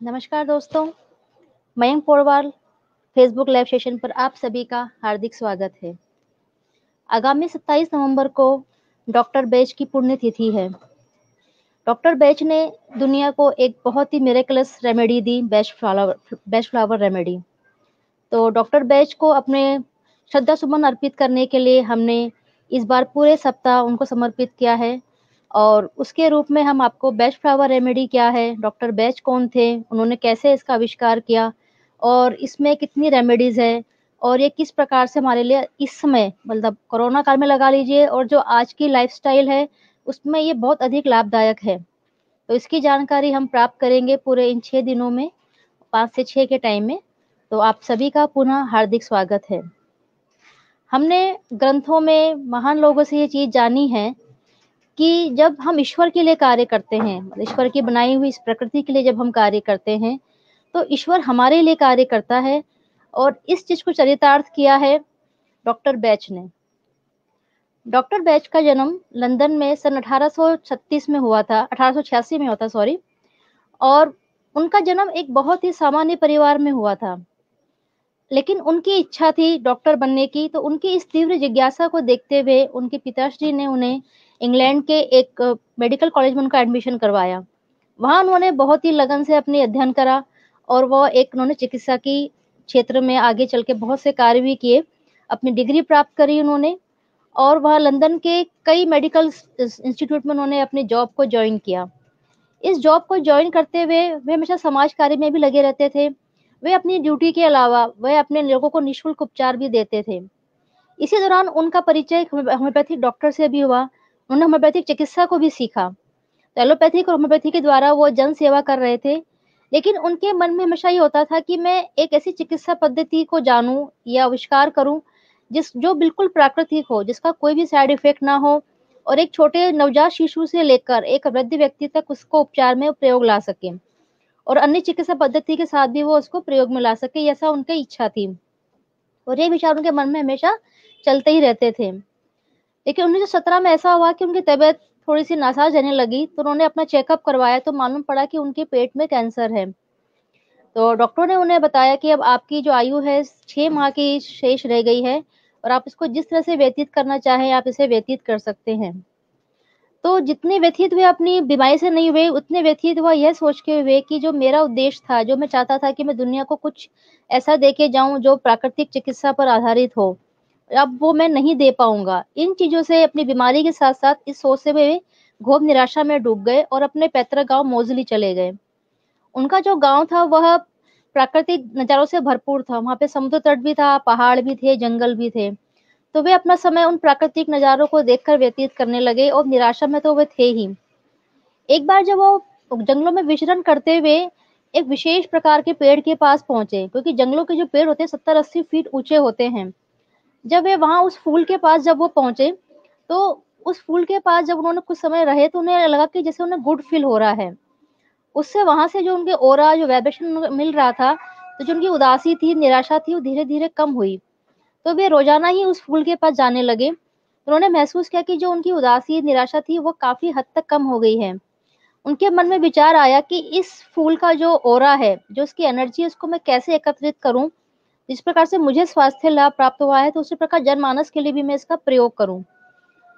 नमस्कार दोस्तों, Mayank Porwal Facebook live session पर आप सभी का हार्दिक स्वागत है। आगामी 27 नवंबर को डॉक्टर बैच की पुण्यतिथि है। डॉक्टर बैच ने दुनिया को एक बहुत ही मिरेकलस रेमेडी दी, बेस्ट फ्लावर रेमेडी। तो डॉक्टर बैच को अपने श्रद्धा सुमन अर्पित करने के लिए हमने इस बार पूरे सप्ताह उनको समर्पित किया है और उसके रूप में हम आपको बेस्ट फ्लावर रेमेडी क्या है, डॉक्टर बैच कौन थे, उन्होंने कैसे इसका आविष्कार किया और इसमें कितनी रेमेडीज है और ये किस प्रकार से हमारे लिए इस समय मतलब कोरोना काल में लगा लीजिए और जो आज की लाइफस्टाइल है उसमें ये बहुत अधिक लाभदायक है। तो इसकी जानकारी हम प्राप्त करेंगे पूरे इन 6 दिनों में, 5 से 6 के टाइम में। तो आप सभी का पुनः हार्दिक स्वागत है। हमने ग्रंथों में महान लोगों से ये चीज जानी है कि जब हम ईश्वर के लिए कार्य करते हैं, ईश्वर की बनाई हुई इस प्रकृति के लिए जब हम कार्य करते हैं, तो ईश्वर हमारे लिए कार्य करता है और इस चीज को चरितार्थ किया है डॉक्टर बैच ने। डॉक्टर बैच का जन्म लंदन में सन 1836 में हुआ था, 1886 में हुआ था, सॉरी। और उनका जन्म एक बहुत ही सामान्य परिवार में हुआ था, लेकिन उनकी इच्छा थी डॉक्टर बनने की। तो उनकी इस तीव्र जिज्ञासा को देखते हुए उनके पिताश्री ने उन्हें इंग्लैंड के एक मेडिकल कॉलेज में उनका एडमिशन करवाया। वहां उन्होंने बहुत ही लगन से अपने अध्ययन करा और वो उन्होंने चिकित्सा की क्षेत्र में आगे चल के बहुत से कार्य भी किए। अपनी डिग्री प्राप्त करी उन्होंने और वह लंदन के कई मेडिकल इंस्टीट्यूट में उन्होंने अपनी जॉब को ज्वाइन किया। इस जॉब को ज्वाइन करते हुए वे हमेशा समाज कार्य में भी लगे रहते थे। वे अपनी ड्यूटी के अलावा वह अपने लोगों को निःशुल्क उपचार भी देते थे। इसी दौरान उनका परिचय होम्योपैथिक डॉक्टर से भी हुआ। उन्होंने होम्योपैथिक चिकित्सा को भी सीखा। तो एलोपैथिक और होम्योपैथी के द्वारा वो जन सेवा कर रहे थे, लेकिन उनके मन में हमेशा ये होता था कि मैं एक ऐसी चिकित्सा पद्धति को जानूं या आविष्कार करूं जो बिल्कुल प्राकृतिक हो, जिसका कोई भी साइड इफेक्ट ना हो और एक छोटे नवजात शिशु से लेकर एक वृद्ध व्यक्ति तक उसको उपचार में प्रयोग ला सके और अन्य चिकित्सा पद्धति के साथ भी वो उसको प्रयोग में ला सके, ऐसा उनकी इच्छा थी। और ये विचार उनके मन में हमेशा चलते ही रहते थे। लेकिन 1917 में ऐसा हुआ कि उनकी तबीयत थोड़ी सी नासाज रहने लगी। तो उन्होंने अपना चेकअप करवाया तो मालूम पड़ा कि उनके पेट में कैंसर है। तो डॉक्टरों ने उन्हें बताया कि अब आपकी जो आयु है 6 माह की शेष रह गई है और आप इसको जिस तरह से व्यतीत करना चाहें आप इसे व्यतीत कर सकते हैं। तो जितने व्यथित हुए अपनी बीमारी से नहीं हुए, उतने व्यथित हुआ यह सोच के हुए कि जो मेरा उद्देश्य था, जो मैं चाहता था कि मैं दुनिया को कुछ ऐसा देके जाऊं जो प्राकृतिक चिकित्सा पर आधारित हो, अब वो मैं नहीं दे पाऊंगा। इन चीजों से अपनी बीमारी के साथ साथ इस सोच से वे घोर निराशा में डूब गए और अपने पैतृक गांव मोजली चले गए। उनका जो गांव था वह प्राकृतिक नजारों से भरपूर था। वहां पे समुद्र तट भी था, पहाड़ भी थे, जंगल भी थे। तो वे अपना समय उन प्राकृतिक नजारों को देखकर व्यतीत करने लगे और निराशा में तो वे थे ही। एक बार जब वो जंगलों में विचरण करते हुए एक विशेष प्रकार के पेड़ के पास पहुंचे, क्योंकि जंगलों के जो पेड़ होते हैं 70-80 फीट ऊंचे होते हैं। जब वे वहां उस फूल के पास जब वो पहुंचे, तो उस फूल के पास जब उन्होंने कुछ समय रहे तो उन्हें लगा कि जैसे उन्हें गुड फील हो रहा है। उससे वहां से जो उनके ओरा जो वाइब्रेशन मिल रहा था, तो जो उनकी उदासी थी, निराशा थी, वो धीरे धीरे कम हुई। तो वे रोजाना ही उस फूल के पास जाने लगे। उन्होंने महसूस किया कि जो उनकी उदासी निराशा थी वो काफी हद तक कम हो गई है। उनके मन में विचार आया कि इस फूल का जो ओरा है, जो उसकी एनर्जी है, उसको मैं कैसे एकत्रित करूं। जिस प्रकार से मुझे स्वास्थ्य लाभ प्राप्त हुआ है तो उसी प्रकार जनमानस के लिए भी मैं इसका प्रयोग करूं।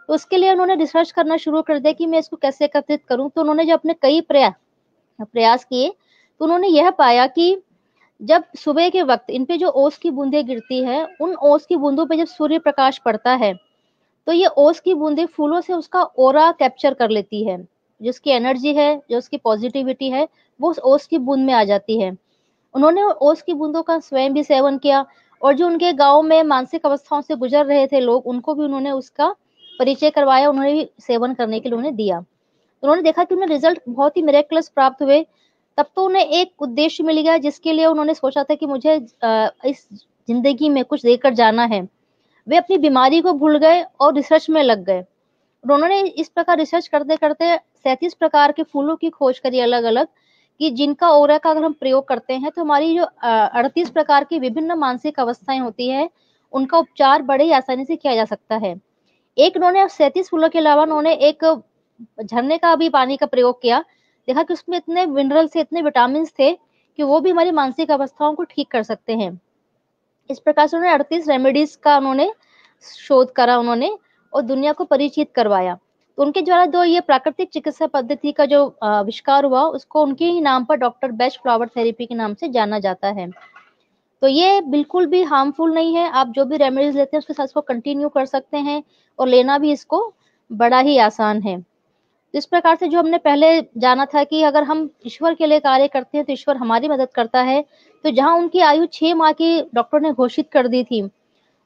तो उसके लिए उन्होंने रिसर्च करना शुरू कर दिया कि मैं इसको कैसे एकत्रित करूं। तो उन्होंने जब अपने कई प्रयास किए तो उन्होंने यह पाया कि जब सुबह के वक्त इन पे जो ओस की बूंदें गिरती है, उन ओस की बूंदों पे जब सूर्य प्रकाश पड़ता है तो ये ओस की बूंदें फूलों से उसका ओरा कैप्चर कर लेती है। जो उसकी एनर्जी है, जो उसकी पॉजिटिविटी है, वो उस ओस की बूंद में आ जाती है। उन्होंने ओस की बूंदों का स्वयं भी सेवन किया और जो उनके गांव में मानसिक अवस्थाओं से गुजर रहे थे लोग, उनको भी उन्होंने उसका परिचय करवाया, उन्होंने भी सेवन करने के लिए उन्हें दिया। उन्होंने देखा कि उन्हें रिजल्ट बहुत ही मिरेकलस प्राप्त हुए। तब तो उन्हें एक उद्देश्य मिल गया जिसके लिए उन्होंने सोचा था कि मुझे इस जिंदगी में कुछ देकर जाना है। वे अपनी बीमारी को भूल गए और रिसर्च में लग गए। उन्होंने इस प्रकार रिसर्च करते करते 37 प्रकार के फूलों की खोज करी अलग अलग, कि जिनका ओरा का अगर हम प्रयोग करते हैं तो हमारी जो 38 प्रकार की विभिन्न मानसिक अवस्थाएं होती है, उनका उपचार बड़े ही आसानी से किया जा सकता है। एक उन्होंने 37 फूलों के अलावा उन्होंने एक झरने का भी पानी का प्रयोग किया। देखा कि उसमें इतने मिनरल थे, इतने विटामिन थे कि वो भी हमारी मानसिक अवस्थाओं को ठीक कर सकते हैं। इस प्रकार से उन्होंने 38 रेमेडीज का उन्होंने शोध करा उन्होंने और दुनिया को परिचित करवाया। तो उनके द्वारा जो ये प्राकृतिक चिकित्सा पद्धति का जो आविष्कार हुआ, उसको उनके ही नाम पर डॉक्टर बेस्ट फ्लावर थेरेपी के नाम से जाना जाता है। तो ये बिल्कुल भी हार्मफुल नहीं है। आप जो भी रेमेडीज लेते हैं उसके साथ इसको कंटिन्यू कर सकते हैं और लेना भी इसको बड़ा ही आसान है। इस प्रकार से जो हमने पहले जाना था कि अगर हम ईश्वर के लिए कार्य करते हैं तो ईश्वर हमारी मदद करता है, तो जहां उनकी आयु 6 माह की डॉक्टर ने घोषित कर दी थी,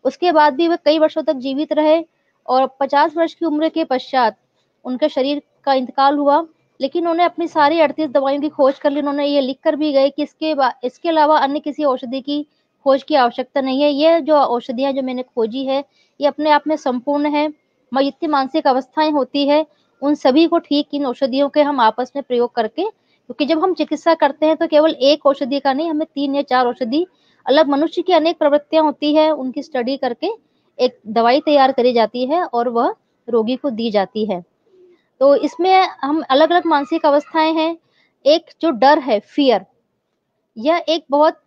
उसके बाद भी वे कई वर्षों तक जीवित रहे और 50 वर्ष की उम्र के पश्चात उनके शरीर का इंतकाल हुआ। लेकिन उन्होंने अपनी सारी 38 दवाइयों की खोज कर ली। उन्होंने ये लिख कर भी गए कि इसके अलावा अन्य किसी औषधि की खोज की आवश्यकता नहीं है। ये जो औषधियां जो मैंने खोजी है ये अपने आप में संपूर्ण है। जितनी मानसिक अवस्थाएं होती है उन सभी को ठीक इन औषधियों के हम आपस में प्रयोग करके, क्योंकि जब हम चिकित्सा करते हैं तो केवल एक औषधि का नहीं, हमें 3 या 4 औषधि, अलग मनुष्य की अनेक प्रवृत्तियां होती है, उनकी स्टडी करके एक दवाई तैयार करी जाती है और वह रोगी को दी जाती है। तो इसमें हम अलग अलग मानसिक अवस्थाएं हैं। एक जो डर है, फियर, यह एक बहुत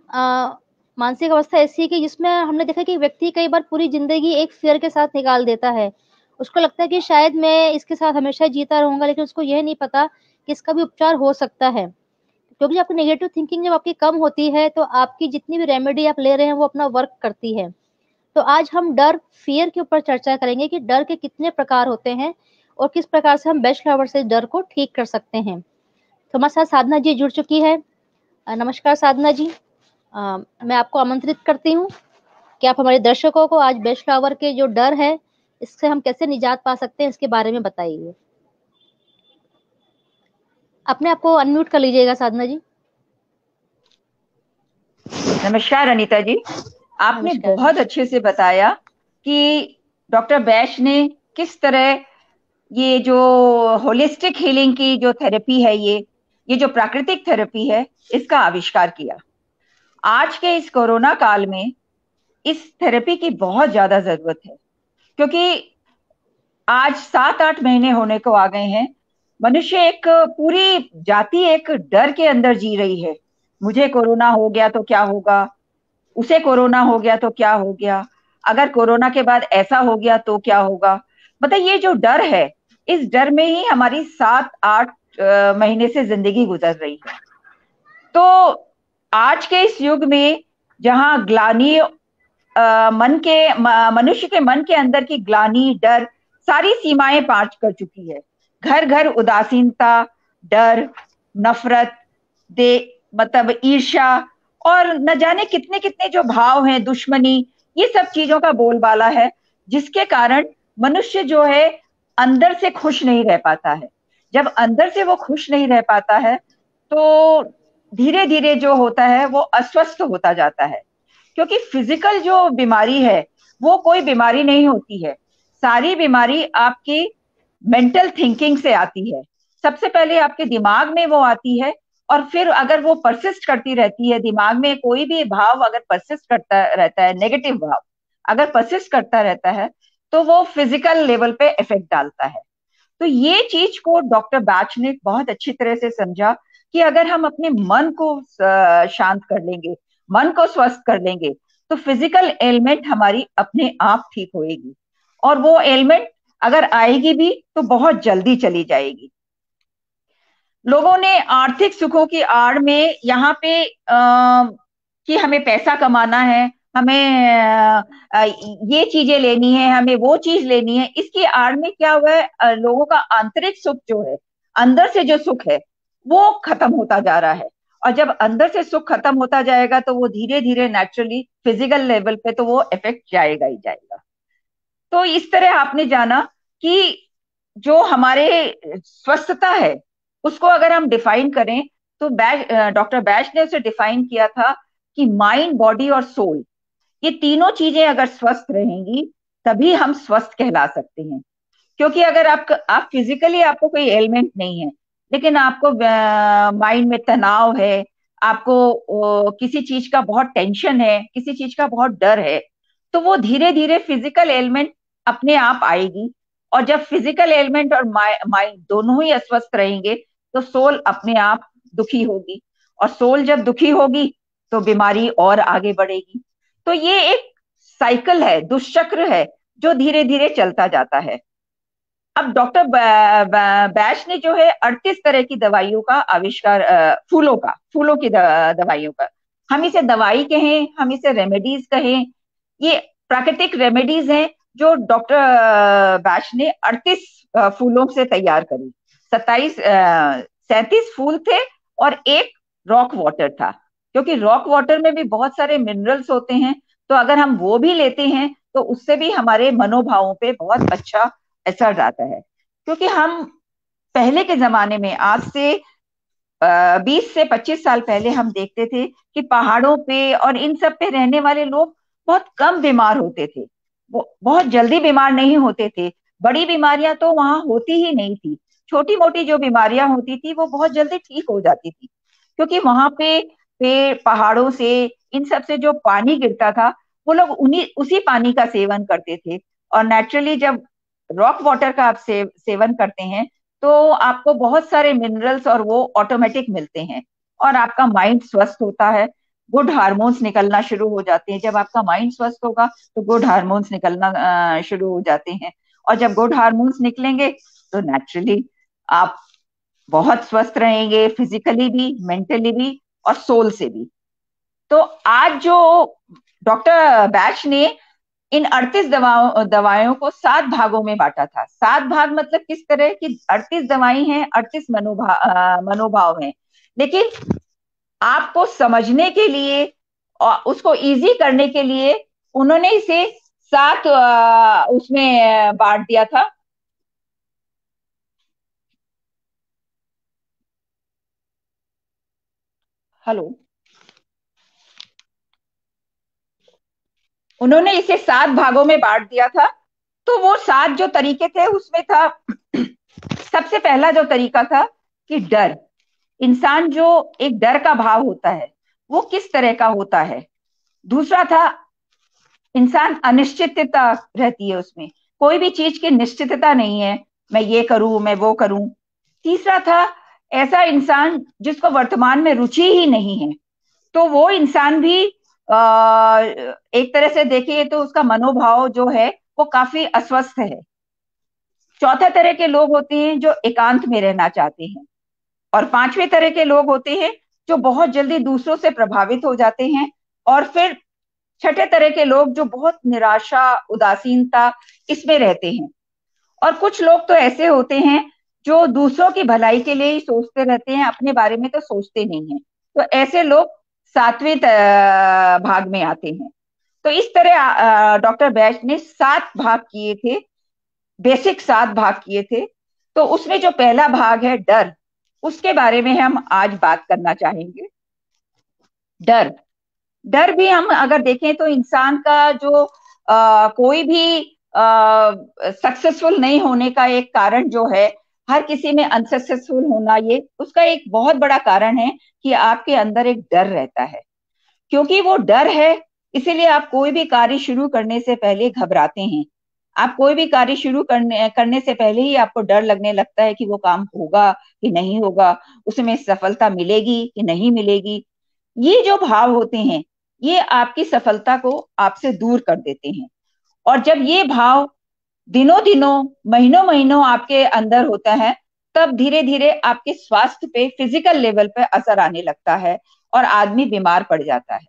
मानसिक अवस्था ऐसी है कि जिसमें हमने देखा कि व्यक्ति कई बार पूरी जिंदगी एक फियर के साथ निकाल देता है। उसको लगता है कि शायद मैं इसके साथ हमेशा जीता रहूंगा, लेकिन उसको यह नहीं पता कि इसका भी उपचार हो सकता है। क्योंकि आपकी नेगेटिव थिंकिंग जब आपकी कम होती है तो आपकी जितनी भी रेमेडी आप ले रहे हैं वो अपना वर्क करती है। तो आज हम डर, फियर के ऊपर चर्चा करेंगे कि डर के कितने प्रकार होते हैं और किस प्रकार से हम बेस्ट फ्लावर से डर को ठीक कर सकते हैं। तो हमारे साथ साधना जी जुड़ चुकी है। नमस्कार साधना जी। मैं आपको आमंत्रित करती हूँ कि आप हमारे दर्शकों को आज बेस्ट फ्लावर के जो डर है इससे हम कैसे निजात पा सकते हैं इसके बारे में बताइए। अपने आपको अनम्यूट कर लीजिएगा साधना जी। नमस्कार अनीता जी, आपने नमस्कार। बहुत अच्छे से बताया कि डॉक्टर बैश ने किस तरह ये जो होलिस्टिक हीलिंग की जो थेरेपी है, ये जो प्राकृतिक थेरेपी है, इसका आविष्कार किया। आज के इस कोरोना काल में इस थेरेपी की बहुत ज्यादा जरूरत है, क्योंकि आज 7-8 महीने होने को आ गए हैं। मनुष्य, एक पूरी जाति एक डर के अंदर जी रही है। मुझे कोरोना हो गया तो क्या होगा, उसे कोरोना हो गया तो क्या हो गया, अगर कोरोना के बाद ऐसा हो गया तो क्या होगा। मतलब ये जो डर है, इस डर में ही हमारी 7-8 महीने से जिंदगी गुजर रही है। तो आज के इस युग में जहां ग्लानि, मनुष्य के मन के अंदर की ग्लानि, डर सारी सीमाएं पार कर चुकी है। घर घर उदासीनता, डर, नफरत, दे मतलब ईर्ष्या और न जाने कितने कितने जो भाव हैं, दुश्मनी, ये सब चीजों का बोलबाला है, जिसके कारण मनुष्य जो है अंदर से खुश नहीं रह पाता है। जब अंदर से वो खुश नहीं रह पाता है तो धीरे धीरे जो होता है वो अस्वस्थ होता जाता है। क्योंकि फिजिकल जो बीमारी है वो कोई बीमारी नहीं होती है, सारी बीमारी आपकी मेंटल थिंकिंग से आती है। सबसे पहले आपके दिमाग में वो आती है, और फिर अगर वो परसिस्ट करती रहती है, दिमाग में कोई भी भाव अगर परसिस्ट करता रहता है, नेगेटिव भाव अगर परसिस्ट करता रहता है, तो वो फिजिकल लेवल पे इफेक्ट डालता है। तो ये चीज को डॉक्टर बैच ने बहुत अच्छी तरह से समझा कि अगर हम अपने मन को शांत कर लेंगे, मन को स्वस्थ कर लेंगे, तो फिजिकल एलिमेंट हमारी अपने आप ठीक होएगी, और वो एलिमेंट अगर आएगी भी तो बहुत जल्दी चली जाएगी। लोगों ने आर्थिक सुखों की आड़ में यहाँ पे कि हमें पैसा कमाना है, हमें ये चीजें लेनी है, हमें वो चीज लेनी है, इसकी आड़ में क्या हुआ है, लोगों का आंतरिक सुख जो है, अंदर से जो सुख है वो खत्म होता जा रहा है। और जब अंदर से सुख खत्म होता जाएगा तो वो धीरे धीरे नेचुरली फिजिकल लेवल पे तो वो इफेक्ट जाएगा ही जाएगा। तो इस तरह आपने जाना कि जो हमारे स्वस्थता है उसको अगर हम डिफाइन करें, तो डॉक्टर बैश ने उसे डिफाइन किया था कि माइंड, बॉडी और सोल, ये तीनों चीजें अगर स्वस्थ रहेंगी तभी हम स्वस्थ कहला सकते हैं। क्योंकि अगर आप फिजिकली आपको कोई एलिमेंट नहीं है, लेकिन आपको माइंड में तनाव है, आपको किसी चीज का बहुत टेंशन है, किसी चीज का बहुत डर है, तो वो धीरे धीरे फिजिकल एलिमेंट अपने आप आएगी। और जब फिजिकल एलिमेंट और माइंड दोनों ही अस्वस्थ रहेंगे तो सोल अपने आप दुखी होगी। और सोल जब दुखी होगी तो बीमारी और आगे बढ़ेगी। तो ये एक साइकिल है, दुष्चक्र है, जो धीरे धीरे चलता जाता है। अब डॉक्टर बैश ने जो है 38 तरह की दवाइयों का आविष्कार, फूलों की दवाइयों का, हम इसे दवाई कहें, हम इसे रेमेडीज कहें, ये प्राकृतिक रेमेडीज हैं जो डॉक्टर बैश ने 38 फूलों से तैयार करी। 37 फूल थे और एक रॉक वाटर था, क्योंकि रॉक वाटर में भी बहुत सारे मिनरल्स होते हैं। तो अगर हम वो भी लेते हैं तो उससे भी हमारे मनोभावों पे बहुत अच्छा असर आता है। क्योंकि हम पहले के जमाने में, आज से 20 से 25 साल पहले, हम देखते थे कि पहाड़ों पे और इन सब पे रहने वाले लोग बहुत कम बीमार होते थे, वो बहुत जल्दी बीमार नहीं होते थे। बड़ी बीमारियां तो वहां होती ही नहीं थी, छोटी मोटी जो बीमारियां होती थी वो बहुत जल्दी ठीक हो जाती थी, क्योंकि वहां पे पेड़, पहाड़ों से, इन सब से जो पानी गिरता था, वो लोग उन्हीं उसी पानी का सेवन करते थे। और नेचुरली जब रॉक वाटर का आप सेवन करते हैं तो आपको बहुत सारे मिनरल्स और वो ऑटोमेटिक मिलते हैं, और आपका माइंड स्वस्थ होता है, गुड हार्मोन्स निकलना शुरू हो जाते हैं। जब आपका माइंड स्वस्थ होगा तो गुड हार्मोन्स निकलना शुरू हो जाते हैं, और जब गुड हार्मोन्स निकलेंगे तो नेचुरली आप बहुत स्वस्थ रहेंगे, फिजिकली भी, मेंटली भी, और सोल से भी। तो आज जो डॉक्टर बैच ने इन 38 दवाओं को 7 भागों में बांटा था। 7 भाग मतलब किस तरह की, 38 दवाई हैं, 38 मनोभाव हैं, लेकिन आपको समझने के लिए और उसको इजी करने के लिए उन्होंने इसे 7 उसमें बांट दिया था। हेलो, उन्होंने इसे 7 भागों में बांट दिया था। तो वो 7 जो तरीके थे उसमें था, सबसे पहला जो तरीका था कि डर, इंसान जो एक डर का भाव होता है वो किस तरह का होता है। दूसरा था, इंसान अनिश्चितता रहती है उसमें, कोई भी चीज की निश्चितता नहीं है, मैं ये करूं, मैं वो करूं। तीसरा था, ऐसा इंसान जिसको वर्तमान में रुचि ही नहीं है, तो वो इंसान भी एक तरह से देखिए तो उसका मनोभाव जो है वो काफी अस्वस्थ है। चौथा तरह के लोग होते हैं जो एकांत में रहना चाहते हैं, और पांचवें तरह के लोग होते हैं जो बहुत जल्दी दूसरों से प्रभावित हो जाते हैं, और फिर छठे तरह के लोग जो बहुत निराशा, उदासीनता, इसमें रहते हैं। और कुछ लोग तो ऐसे होते हैं जो दूसरों की भलाई के लिए ही सोचते रहते हैं, अपने बारे में तो सोचते नहीं है। तो ऐसे लोग 7वें भाग में आते हैं। तो इस तरह डॉक्टर बैच ने 7 भाग किए थे, बेसिक 7 भाग किए थे। तो उसमें जो पहला भाग है डर, उसके बारे में हम आज बात करना चाहेंगे। डर, डर भी हम अगर देखें तो इंसान का जो कोई भी सक्सेसफुल नहीं होने का एक कारण जो है, हर किसी में अनसक्सेसफुल होना, ये उसका एक बहुत बड़ा कारण है कि आपके अंदर एक डर रहता है। क्योंकि वो डर है, इसीलिए आप कोई भी कार्य शुरू करने से पहले घबराते हैं। आप कोई भी कार्य शुरू करने करने से पहले ही आपको डर लगने लगता है कि वो काम होगा कि नहीं होगा, उसमें सफलता मिलेगी कि नहीं मिलेगी। ये जो भाव होते हैं ये आपकी सफलता को आपसे दूर कर देते हैं। और जब ये भाव दिनों दिनों, महीनों महीनों आपके अंदर होता है, तब धीरे धीरे आपके स्वास्थ्य पे, फिजिकल लेवल पे असर आने लगता है और आदमी बीमार पड़ जाता है।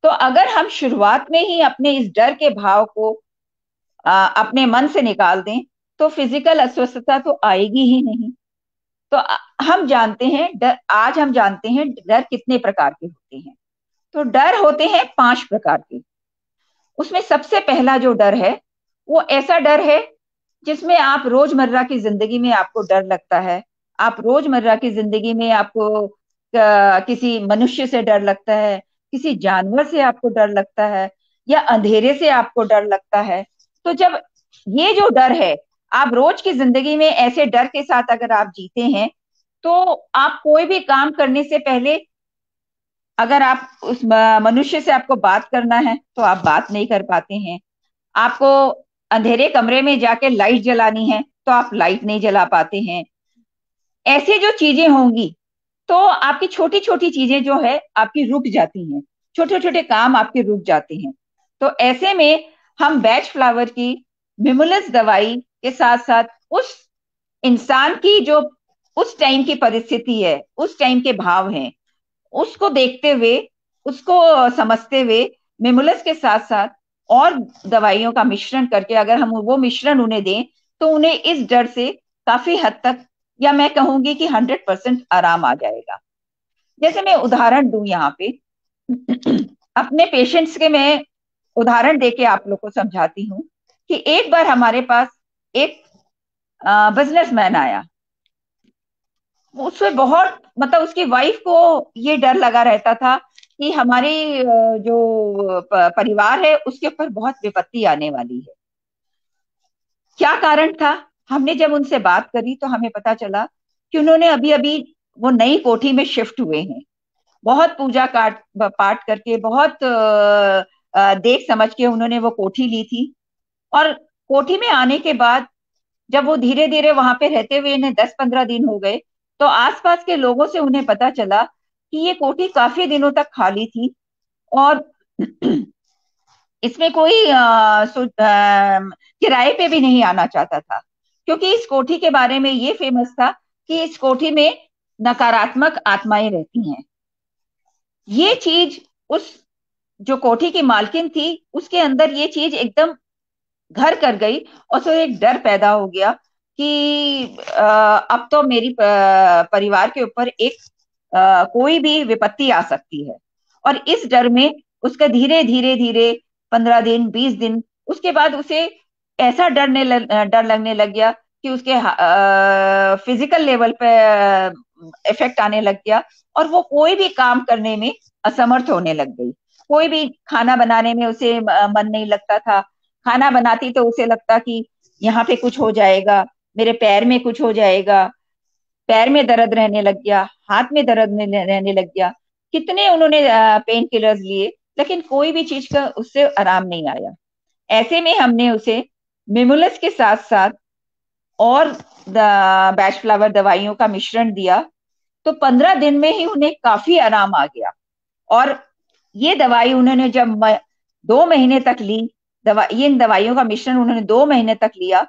तो अगर हम शुरुआत में ही अपने इस डर के भाव को अपने मन से निकाल दें तो फिजिकल अस्वस्थता तो आएगी ही नहीं। तो हम जानते हैं डर, आज हम जानते हैं डर कितने प्रकार के होते हैं। तो डर होते हैं 5 प्रकार के। उसमें सबसे पहला जो डर है वो ऐसा डर है जिसमें आप रोजमर्रा की जिंदगी में आपको डर लगता है। आप रोजमर्रा की जिंदगी में आपको किसी मनुष्य से डर लगता है, किसी जानवर से आपको डर लगता है, या अंधेरे से आपको डर लगता है। तो जब ये जो डर है, आप रोज की जिंदगी में ऐसे डर के साथ अगर आप जीते हैं तो आप कोई भी काम करने से पहले, अगर आप उस मनुष्य से आपको बात करना है तो आप बात नहीं कर पाते हैं। आपको अंधेरे कमरे में जाके लाइट जलानी है तो आप लाइट नहीं जला पाते हैं। ऐसी जो चीजें होंगी, तो आपकी छोटी छोटी चीजें जो है आपकी रुक जाती हैं, छोटे छोटे काम आपके रुक जाते हैं। तो ऐसे में हम बैच फ्लावर की मिमुलस दवाई के साथ साथ उस इंसान की जो उस टाइम की परिस्थिति है, उस टाइम के भाव हैं, उसको देखते हुए, उसको समझते हुए मिमुलस के साथ साथ और दवाइयों का मिश्रण करके अगर हम वो मिश्रण उन्हें दें तो उन्हें इस डर से काफी हद तक, या मैं कहूंगी कि 100% आराम आ जाएगा। जैसे मैं उदाहरण दूं यहाँ पे अपने पेशेंट्स के, मैं उदाहरण देके आप लोग को समझाती हूँ कि एक बार हमारे पास एक बिजनेसमैन आया। उससे बहुत, मतलब उसकी वाइफ को ये डर लगा रहता था कि हमारे जो परिवार है उसके ऊपर बहुत विपत्ति आने वाली है। क्या कारण था? हमने जब उनसे बात करी तो हमें पता चला कि उन्होंने अभी अभी वो नई कोठी में शिफ्ट हुए हैं। बहुत पूजा काट पाठ करके, बहुत देख समझ के उन्होंने वो कोठी ली थी। और कोठी में आने के बाद जब वो धीरे धीरे वहां पे रहते हुए इन्हें 10-15 दिन हो गए, तो आसपास के लोगों से उन्हें पता चला कि ये कोठी काफी दिनों तक खाली थी और इसमें कोई किराए पे भी नहीं आना चाहता था, क्योंकि इस कोठी के बारे में ये फेमस था कि इस कोठी में नकारात्मक आत्माएं रहती हैं। ये चीज उस जो कोठी की मालकिन थी उसके अंदर ये चीज एकदम घर कर गई, और तो एक डर पैदा हो गया कि अब तो मेरी परिवार के ऊपर एक कोई भी विपत्ति आ सकती है। और इस डर में उसका धीरे धीरे धीरे 15 दिन 20 दिन उसके बाद उसे ऐसा डर लगने लग गया कि उसके फिजिकल लेवल पे इफेक्ट आने लग गया, और वो कोई भी काम करने में असमर्थ होने लग गई। कोई भी खाना बनाने में उसे मन नहीं लगता था। खाना बनाती तो उसे लगता कि यहाँ पे कुछ हो जाएगा, मेरे पैर में कुछ हो जाएगा। पैर में दर्द रहने लग गया, हाथ में दर्द रहने लग गया। कितने उन्होंने पेन किलर्स लिए, लेकिन कोई भी चीज का उससे आराम नहीं आया। ऐसे में हमने उसे मिमुलस के साथ साथ और बैच फ्लावर दवाइयों का मिश्रण दिया, तो 15 दिन में ही उन्हें काफी आराम आ गया। और ये दवाई उन्होंने जब 2 महीने तक ली, इन दवाइयों का मिश्रण उन्होंने 2 महीने तक लिया,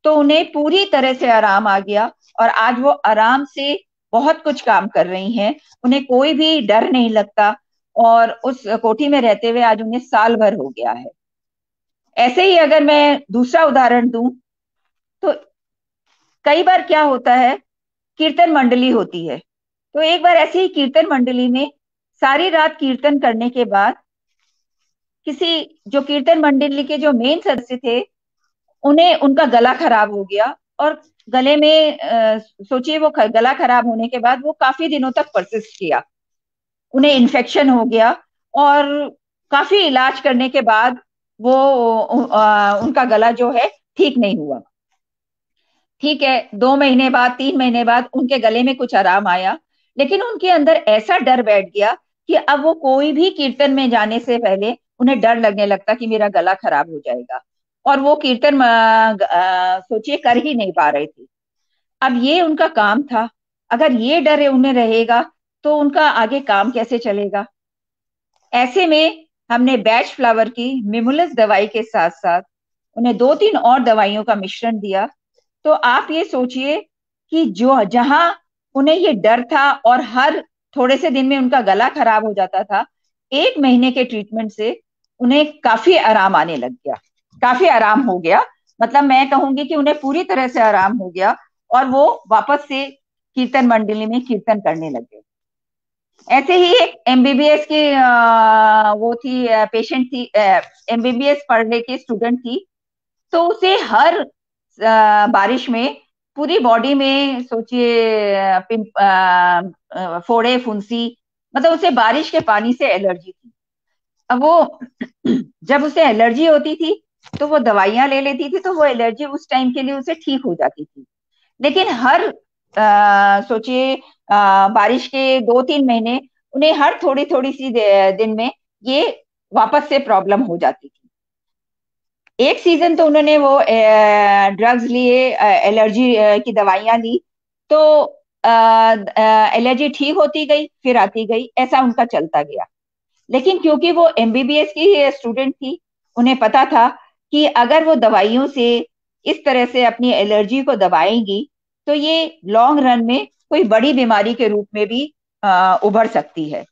तो उन्हें पूरी तरह से आराम आ गया। और आज वो आराम से बहुत कुछ काम कर रही हैं, उन्हें कोई भी डर नहीं लगता। और उस कोठी में रहते हुए आज उन्हें साल भर हो गया है। ऐसे ही अगर मैं दूसरा उदाहरण दूं, तो कई बार क्या होता है, कीर्तन मंडली होती है। तो एक बार ऐसे ही कीर्तन मंडली में सारी रात कीर्तन करने के बाद किसी जो कीर्तन मंडली के जो मेन सदस्य थे, उन्हें उनका गला खराब हो गया। और गले में सोचिए, वो गला खराब होने के बाद वो काफी दिनों तक परसिस्ट किया, उन्हें इन्फेक्शन हो गया। और काफी इलाज करने के बाद वो उनका गला जो है ठीक नहीं हुआ। ठीक है, 2 महीने बाद 3 महीने बाद उनके गले में कुछ आराम आया, लेकिन उनके अंदर ऐसा डर बैठ गया कि अब वो कोई भी कीर्तन में जाने से पहले उन्हें डर लगने लगता कि मेरा गला खराब हो जाएगा। और वो कीर्तन सोचिए कर ही नहीं पा रहे थे। अब ये उनका काम था। अगर ये डर उन्हें रहेगा तो उनका आगे काम कैसे चलेगा? ऐसे में हमने बैच फ्लावर की मिमुलस दवाई के साथ साथ उन्हें 2-3 और दवाइयों का मिश्रण दिया। तो आप ये सोचिए कि जो जहां उन्हें ये डर था और हर थोड़े से दिन में उनका गला खराब हो जाता था, 1 महीने के ट्रीटमेंट से उन्हें काफी आराम आने लग गया, काफी आराम हो गया। मतलब मैं कहूंगी कि उन्हें पूरी तरह से आराम हो गया और वो वापस से कीर्तन मंडली में कीर्तन करने लगे। ऐसे ही एक एमबीबीएस की वो थी, पेशेंट थी, एमबीबीएस पढ़ने की स्टूडेंट थी। तो उसे हर बारिश में पूरी बॉडी में सोचिए फोड़े फुंसी, मतलब उसे बारिश के पानी से एलर्जी थी। अब वो जब उसे एलर्जी होती थी तो वो दवाइयां ले लेती थी, तो वो एलर्जी उस टाइम के लिए उसे ठीक हो जाती थी। लेकिन हर सोचिए बारिश के 2-3 महीने उन्हें हर थोड़ी थोड़ी सी दिन में ये वापस से प्रॉब्लम हो जाती थी। एक सीजन तो उन्होंने वो ड्रग्स लिए, एलर्जी की दवाइयां ली, तो एलर्जी ठीक होती गई, फिर आती गई, ऐसा उनका चलता गया। लेकिन क्योंकि वो एमबीबीएस की स्टूडेंट थी, उन्हें पता था कि अगर वो दवाइयों से इस तरह से अपनी एलर्जी को दबाएंगी तो ये लॉन्ग रन में कोई बड़ी बीमारी के रूप में भी उभर सकती है।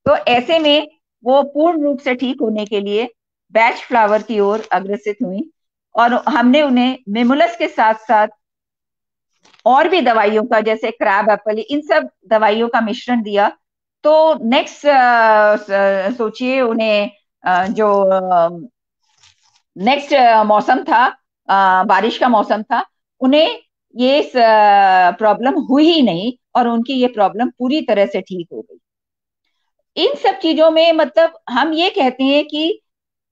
तो ऐसे में वो पूर्ण रूप से ठीक होने के लिए बैच फ्लावर की ओर अग्रसित हुई, और हमने उन्हें मिमुलस के साथ साथ और भी दवाइयों का, जैसे क्रैब एप्पल, इन सब दवाइयों का मिश्रण दिया। तो नेक्स्ट सोचिए उन्हें जो नेक्स्ट मौसम था, बारिश का मौसम था, उन्हें ये प्रॉब्लम हुई ही नहीं और उनकी ये प्रॉब्लम पूरी तरह से ठीक हो गई। इन सब चीजों में मतलब हम ये कहते हैं कि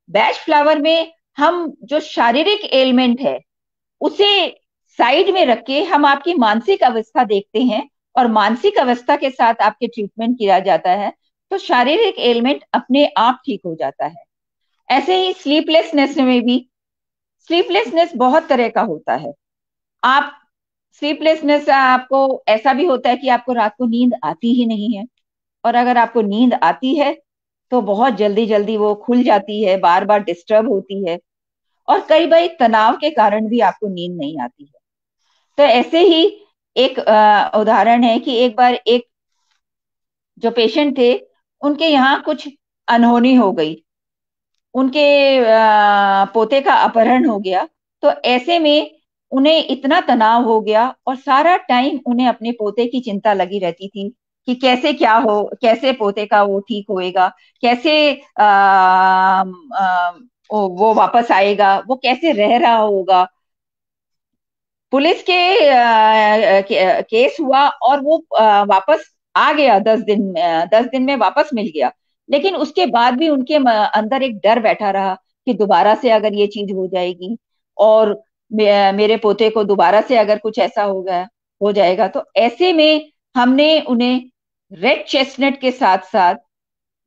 बैच फ्लावर में हम जो शारीरिक एलिमेंट है उसे साइड में रख के हम आपकी मानसिक अवस्था देखते हैं, और मानसिक अवस्था के साथ आपके ट्रीटमेंट किया जाता है, तो शारीरिक एलिमेंट अपने आप ठीक हो जाता है। ऐसे ही स्लीपलेसनेस में भी, स्लीपलेसनेस बहुत तरह का होता है। आप स्लीपलेसनेस आपको ऐसा भी होता है कि आपको रात को नींद आती ही नहीं है, और अगर आपको नींद आती है तो बहुत जल्दी जल्दी वो खुल जाती है, बार बार डिस्टर्ब होती है, और कई बार तनाव के कारण भी आपको नींद नहीं आती है। तो ऐसे ही एक उदाहरण है कि एक बार एक जो पेशेंट थे, उनके यहाँ कुछ अनहोनी हो गई, उनके पोते का अपहरण हो गया। तो ऐसे में उन्हें इतना तनाव हो गया और सारा टाइम उन्हें अपने पोते की चिंता लगी रहती थी कि कैसे क्या हो, कैसे पोते का वो ठीक होएगा, कैसे वो वापस आएगा, वो कैसे रह रहा होगा। पुलिस के केस हुआ और वो वापस आ गया, 10 दिन में, 10 दिन में वापस मिल गया। लेकिन उसके बाद भी उनके अंदर एक डर बैठा रहा कि दोबारा से अगर ये चीज हो जाएगी और मेरे पोते को दोबारा से अगर कुछ ऐसा हो गया, हो जाएगा। तो ऐसे में हमने उन्हें रेड चेस्टनट के साथ साथ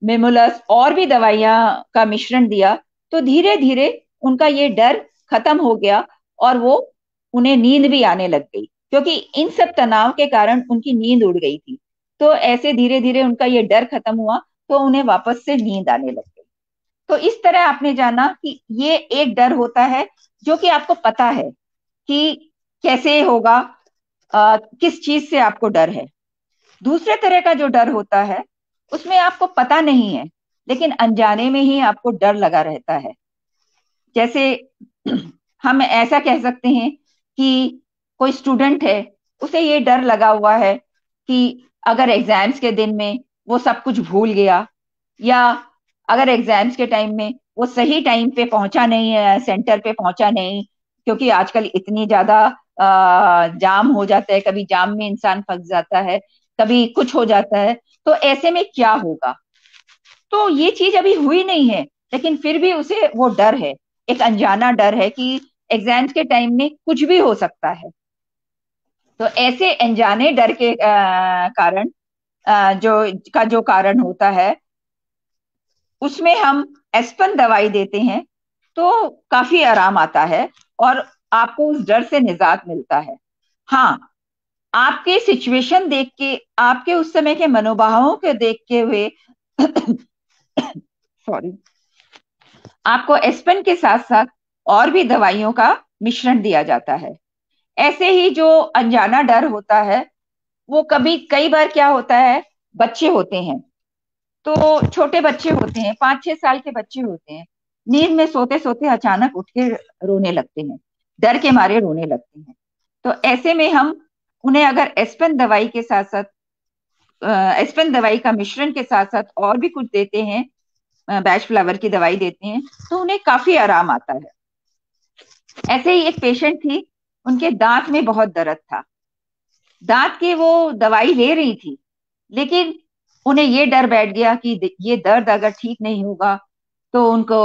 मेमुलस और भी दवाइयां का मिश्रण दिया। तो धीरे धीरे उनका ये डर खत्म हो गया और वो उन्हें नींद भी आने लग गई, क्योंकि इन सब तनाव के कारण उनकी नींद उड़ गई थी। तो ऐसे धीरे धीरे उनका ये डर खत्म हुआ, तो उन्हें वापस से नींद आने लग गई। तो इस तरह आपने जाना कि ये एक डर होता है जो कि आपको पता है कि कैसे होगा, किस चीज से आपको डर है। दूसरे तरह का जो डर होता है उसमें आपको पता नहीं है, लेकिन अनजाने में ही आपको डर लगा रहता है। जैसे हम ऐसा कह सकते हैं कि कोई स्टूडेंट है, उसे ये डर लगा हुआ है कि अगर एग्जाम्स के दिन में वो सब कुछ भूल गया, या अगर एग्जाम्स के टाइम में वो सही टाइम पे पहुंचा नहीं है, सेंटर पे पहुंचा नहीं, क्योंकि आजकल इतनी ज्यादा जाम हो जाता है, कभी जाम में इंसान फंस जाता है, कभी कुछ हो जाता है। तो ऐसे में क्या होगा? तो ये चीज अभी हुई नहीं है, लेकिन फिर भी उसे वो डर है, एक अनजाना डर है कि एग्जाम्स के टाइम में कुछ भी हो सकता है। तो ऐसे अनजाने डर के कारण जो कारण होता है, उसमें हम एस्पन दवाई देते हैं, तो काफी आराम आता है और आपको उस डर से निजात मिलता है। हाँ, आपके सिचुएशन देख के, आपके उस समय के मनोभावों के देखते हुए सॉरी, आपको एस्पिन के साथ साथ और भी दवाइयों का मिश्रण दिया जाता है। ऐसे ही जो अनजाना डर होता है, वो कभी कई बार क्या होता है, बच्चे होते हैं, तो छोटे बच्चे होते हैं, 5-6 साल के बच्चे होते हैं, नींद में सोते सोते अचानक उठ के रोने लगते हैं, डर के मारे रोने लगते हैं। तो ऐसे में हम उन्हें अगर एस्पिन दवाई के साथ साथ, एस्पिन दवाई का मिश्रण के साथ साथ और भी कुछ देते हैं, बैच फ्लावर की दवाई देते हैं, तो उन्हें काफी आराम आता है। ऐसे ही एक पेशेंट थी, उनके दांत में बहुत दर्द था, दांत की वो दवाई ले रही थी, लेकिन उन्हें ये डर बैठ गया कि ये दर्द अगर ठीक नहीं होगा तो उनको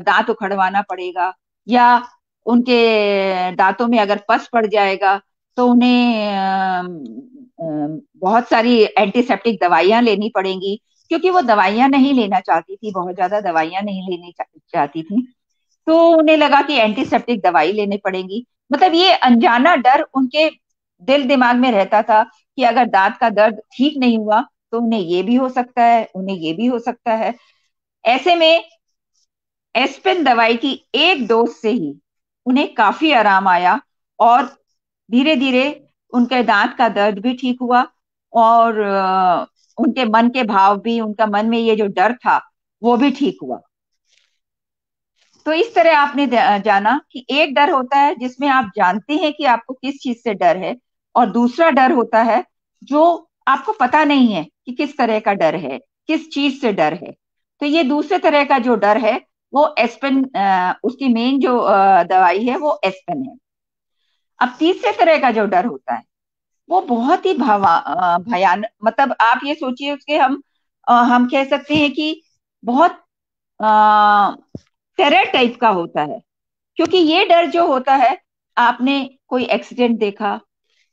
दांत उखड़वाना पड़ेगा, या उनके दांतों में अगर पस पड़ जाएगा तो उन्हें बहुत सारी एंटीसेप्टिक दवाइयां लेनी पड़ेंगी, क्योंकि वो दवाइयां नहीं लेना चाहती थी, बहुत ज्यादा दवाइयां नहीं लेनी चाहती थी। तो उन्हें लगा कि एंटीसेप्टिक दवाई लेनी पड़ेगी। मतलब ये अनजाना डर उनके दिल दिमाग में रहता था कि अगर दांत का दर्द ठीक नहीं हुआ तो उन्हें ये भी हो सकता है, उन्हें ये भी हो सकता है। ऐसे में एस्पिन दवाई की एक डोज से ही उन्हें काफी आराम आया, और धीरे धीरे उनके दांत का दर्द भी ठीक हुआ, और उनके मन के भाव भी, उनका मन में ये जो डर था वो भी ठीक हुआ। तो इस तरह आपने जाना कि एक डर होता है जिसमें आप जानते हैं कि आपको किस चीज से डर है, और दूसरा डर होता है जो आपको पता नहीं है कि किस तरह का डर है, किस चीज से डर है। तो ये दूसरे तरह का जो डर है वो एस्पिन, उसकी मेन जो दवाई है वो एस्पिन है। अब तीसरे तरह का जो डर होता है वो बहुत ही भयानक, मतलब आप ये सोचिए उसके हम कह सकते हैं कि बहुत टेरर टाइप का होता है। क्योंकि ये डर जो होता है, आपने कोई एक्सीडेंट देखा,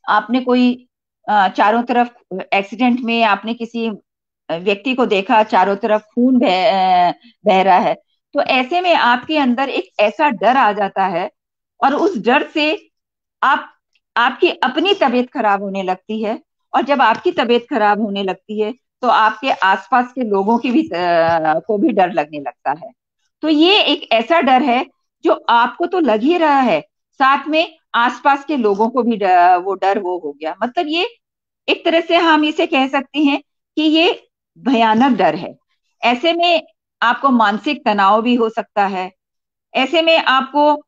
आपने कोई चारों तरफ एक्सीडेंट में आपने किसी व्यक्ति को देखा, चारों तरफ खून बह रहा है, तो ऐसे में आपके अंदर एक ऐसा डर आ जाता है, और उस डर से आप आपकी अपनी तबीयत खराब होने लगती है। और जब आपकी तबीयत खराब होने लगती है तो आपके आसपास के लोगों की भी को भी डर लगने लगता है। तो ये एक ऐसा डर है जो आपको तो लग ही रहा है, साथ में आसपास के लोगों को भी वो डर वो हो गया। मतलब ये एक तरह से हम इसे कह सकते हैं कि ये भयानक डर है। ऐसे में आपको मानसिक तनाव भी हो सकता है। ऐसे में आपको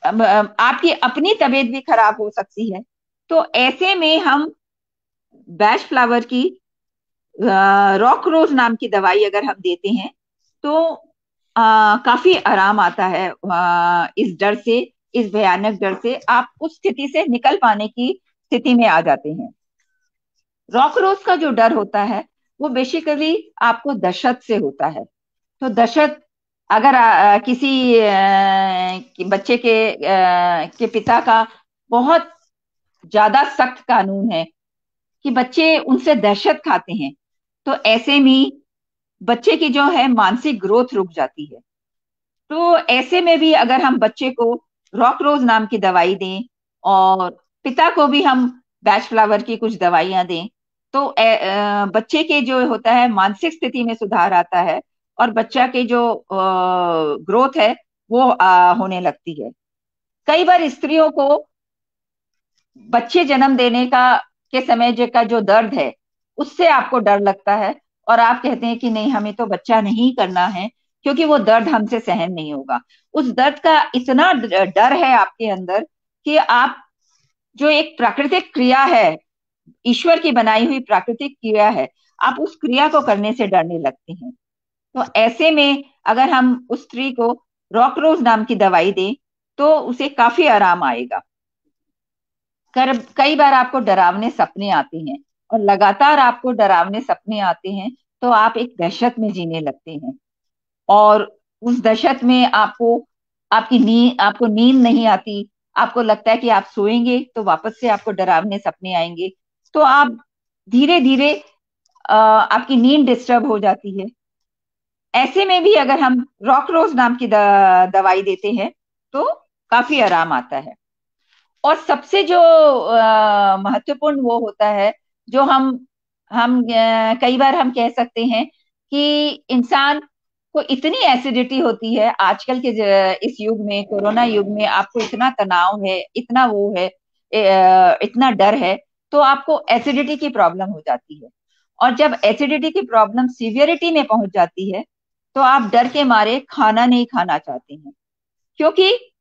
आपकी अपनी तबीयत भी खराब हो सकती है। तो ऐसे में हम बैश फ्लावर की रॉक रोज नाम की दवाई अगर हम देते हैं तो काफी आराम आता है। इस डर से, इस भयानक डर से आप उस स्थिति से निकल पाने की स्थिति में आ जाते हैं। रॉक रोज का जो डर होता है वो बेसिकली आपको दशत से होता है। तो दशत, अगर किसी बच्चे के पिता का बहुत ज्यादा सख्त कानून है कि बच्चे उनसे दहशत खाते हैं, तो ऐसे में बच्चे की जो है मानसिक ग्रोथ रुक जाती है। तो ऐसे में भी अगर हम बच्चे को रॉक रोज नाम की दवाई दें, और पिता को भी हम बैच फ्लावर की कुछ दवाइयां दें, तो बच्चे के जो होता है मानसिक स्थिति में सुधार आता है, और बच्चा के जो ग्रोथ है वो होने लगती है। कई बार स्त्रियों को बच्चे जन्म देने का के समय का जो दर्द है उससे आपको डर लगता है, और आप कहते हैं कि नहीं, हमें तो बच्चा नहीं करना है क्योंकि वो दर्द हमसे सहन नहीं होगा। उस दर्द का इतना डर है आपके अंदर कि आप, जो एक प्राकृतिक क्रिया है, ईश्वर की बनाई हुई प्राकृतिक क्रिया है, आप उस क्रिया को करने से डरने लगते हैं। तो ऐसे में अगर हम उस स्त्री को रॉकरोज नाम की दवाई दें तो उसे काफी आराम आएगा। कई बार आपको डरावने सपने आते हैं, और लगातार आपको डरावने सपने आते हैं तो आप एक दहशत में जीने लगते हैं, और उस दहशत में आपको नींद नहीं आती। आपको लगता है कि आप सोएंगे तो वापस से आपको डरावने सपने आएंगे, तो आप धीरे धीरे आपकी नींद डिस्टर्ब हो जाती है। ऐसे में भी अगर हम रॉक रोज नाम की दवाई देते हैं तो काफी आराम आता है। और सबसे जो महत्वपूर्ण वो होता है, जो हम कई बार हम कह सकते हैं कि इंसान को इतनी एसिडिटी होती है आजकल के इस युग में, कोरोना युग में, आपको इतना तनाव है, इतना वो है, इतना डर है, तो आपको एसिडिटी की प्रॉब्लम हो जाती है। और जब एसिडिटी की प्रॉब्लम सीवियरिटी में पहुंच जाती है तो आप डर के मारे खाना नहीं खाना चाहते हैं। क्योंकि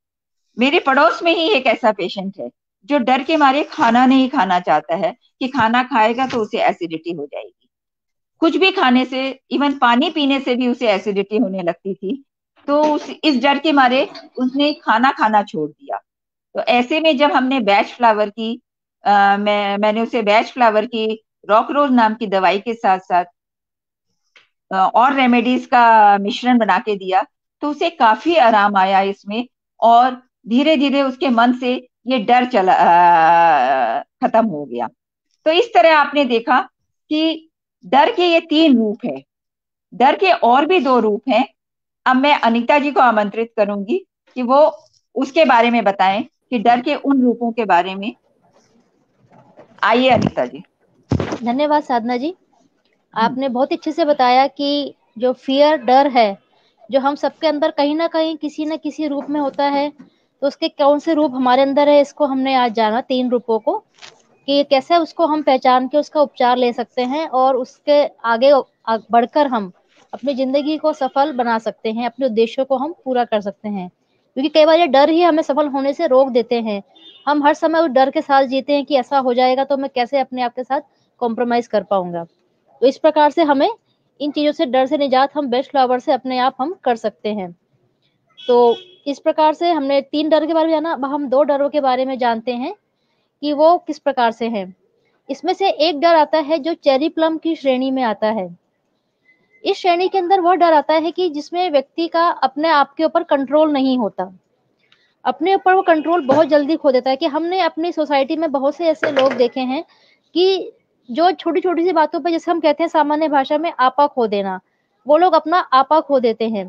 मेरे पड़ोस में ही एक ऐसा पेशेंट है जो डर के मारे खाना नहीं खाना चाहता है कि खाना खाएगा तो उसे एसिडिटी हो जाएगी। कुछ भी खाने से, इवन पानी पीने से भी उसे एसिडिटी होने लगती थी। तो इस डर के मारे उसने खाना खाना छोड़ दिया। तो ऐसे में जब हमने बैच फ्लावर की मैंने उसे बैच फ्लावर की रॉक रोज नाम की दवाई के साथ साथ और रेमेडीज का मिश्रण बना के दिया, तो उसे काफी आराम आया इसमें, और धीरे धीरे उसके मन से ये डर खत्म हो गया। तो इस तरह आपने देखा कि डर के ये तीन रूप है। डर के और भी दो रूप हैं। अब मैं अनीता जी को आमंत्रित करूंगी कि वो उसके बारे में बताएं कि डर के उन रूपों के बारे में। आइए अनीता जी। धन्यवाद साधना जी। आपने बहुत अच्छे से बताया कि जो फियर, डर है, जो हम सबके अंदर कहीं ना कहीं किसी न किसी रूप में होता है, तो उसके कौन से रूप हमारे अंदर है, इसको हमने आज जाना, 3 रूपों को, कि कैसे उसको हम पहचान के उसका उपचार ले सकते हैं और उसके आगे बढ़कर हम अपनी जिंदगी को सफल बना सकते हैं, अपने उद्देश्यों को हम पूरा कर सकते हैं। क्योंकि कई बार ये डर ही हमें सफल होने से रोक देते हैं। हम हर समय उस डर के साथ जीते हैं कि ऐसा हो जाएगा तो मैं कैसे अपने आप के साथ कॉम्प्रोमाइज कर पाऊंगा। तो इस प्रकार से हमें इन चीजों से, डर से निजात हम बेस्ट फ्लावर से अपने आप हम कर सकते हैं। तो इस प्रकार से हमने 3 डर के बारे में जाना। अब हम 2 डरों के बारे में जानते हैं कि वो किस प्रकार से हैं। इसमें से एक डर आता है जो चेरी प्लम की श्रेणी में आता है। इस श्रेणी के अंदर वह डर आता है कि जिसमें व्यक्ति का अपने आप के ऊपर कंट्रोल नहीं होता। अपने ऊपर वो कंट्रोल बहुत जल्दी खो देता है। कि हमने अपनी सोसाइटी में बहुत से ऐसे लोग देखे हैं कि जो छोटी छोटी सी बातों पर, जैसे हम कहते हैं सामान्य भाषा में, आपा खो देना, वो लोग अपना आपा खो देते हैं।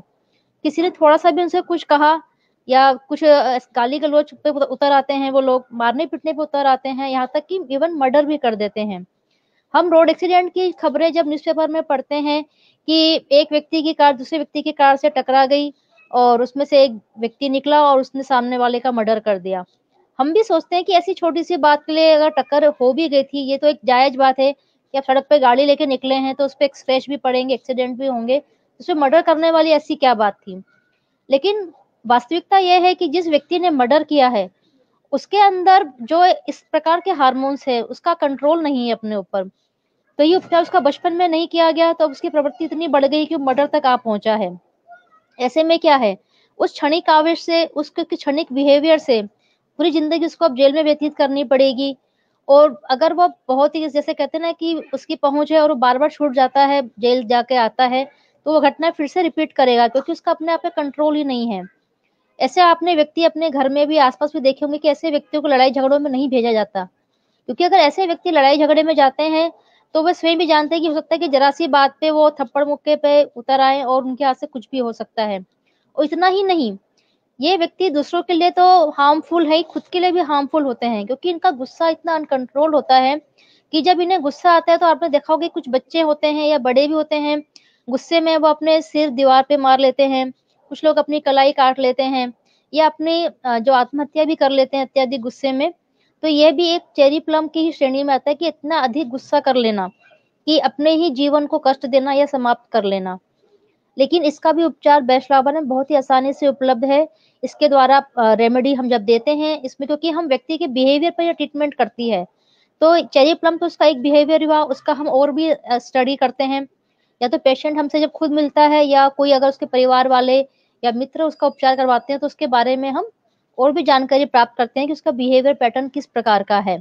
किसी ने थोड़ा सा भी उनसे कुछ कहा या कुछ गाली गलौज पे उतर आते हैं, वो लोग मारने पीटने पे उतर आते हैं, यहाँ तक कि इवन मर्डर भी कर देते हैं। हम रोड एक्सीडेंट की खबरें जब न्यूज़पेपर में पढ़ते हैं कि एक व्यक्ति की कार दूसरे व्यक्ति की कार से टकरा गई और उसमें से एक व्यक्ति निकला और उसने सामने वाले का मर्डर कर दिया। हम भी सोचते हैं कि ऐसी छोटी सी बात के लिए अगर टक्कर हो भी गई थी, ये तो एक जायज बात है कि आप सड़क पे गाड़ी लेके निकले हैं तो उस पर स्क्रैच भी पड़ेंगे, एक्सीडेंट भी होंगे, उसमें मर्डर करने वाली ऐसी क्या बात थी। लेकिन वास्तविकता यह है कि जिस व्यक्ति ने मर्डर किया है, उसके अंदर जो इस प्रकार के हार्मोन्स है, उसका कंट्रोल नहीं है अपने ऊपर। तो ये उपचार उसका बचपन में नहीं किया गया, तो उसकी प्रवृत्ति इतनी बढ़ गई कि मर्डर तक आ पहुंचा है। ऐसे में क्या है, उस क्षणिक आवेश से, उसके क्षणिक बिहेवियर से पूरी जिंदगी उसको अब जेल में व्यतीत करनी पड़ेगी। और अगर वो बहुत ही, जैसे कहते हैं ना कि उसकी पहुंच है और वो बार बार छूट जाता है, जेल जाके आता है, तो वो घटना फिर से रिपीट करेगा, क्योंकि उसका अपने आप पे कंट्रोल ही नहीं है। ऐसे आपने व्यक्ति अपने घर में भी, आसपास भी देखे होंगे कि ऐसे व्यक्तियों को लड़ाई झगड़ों में नहीं भेजा जाता। क्योंकि अगर ऐसे व्यक्ति लड़ाई झगड़े में जाते हैं तो वे स्वयं भी जानते हैं कि हो सकता है कि जरा सी बात पे वो थप्पड़ मुक्के पे उतर आए और उनके हाथ से कुछ भी हो सकता है। और इतना ही नहीं, ये व्यक्ति दूसरों के लिए तो हार्मफुल है, खुद के लिए भी हार्मफुल होते हैं, क्योंकि इनका गुस्सा इतना अनकंट्रोल होता है कि जब इन्हें गुस्सा आता है, तो आपने देखा होगा कुछ बच्चे होते हैं या बड़े भी होते हैं, गुस्से में वो अपने सिर दीवार पे मार लेते हैं, कुछ लोग अपनी कलाई काट लेते हैं, या अपनी जो आत्महत्या भी कर लेते हैं अत्यधिक गुस्से में। तो ये भी एक चेरी प्लम की ही श्रेणी में आता है कि इतना अधिक गुस्सा कर लेना कि अपने ही जीवन को कष्ट देना या समाप्त कर लेना। लेकिन इसका भी उपचार बेस्ट फ्लावर में बहुत ही आसानी से उपलब्ध है। इसके द्वारा रेमेडी हम जब देते हैं इसमें, क्योंकि हम व्यक्ति के बिहेवियर पर ट्रीटमेंट करती है, तो चेरी प्लम तो उसका एक बिहेवियर हुआ, उसका हम और भी स्टडी करते हैं। या तो पेशेंट हमसे जब खुद मिलता है या कोई अगर उसके परिवार वाले या मित्र उसका उपचार करवाते हैं, तो उसके बारे में हम और भी जानकारी प्राप्त करते हैं कि उसका बिहेवियर पैटर्न किस प्रकार का है।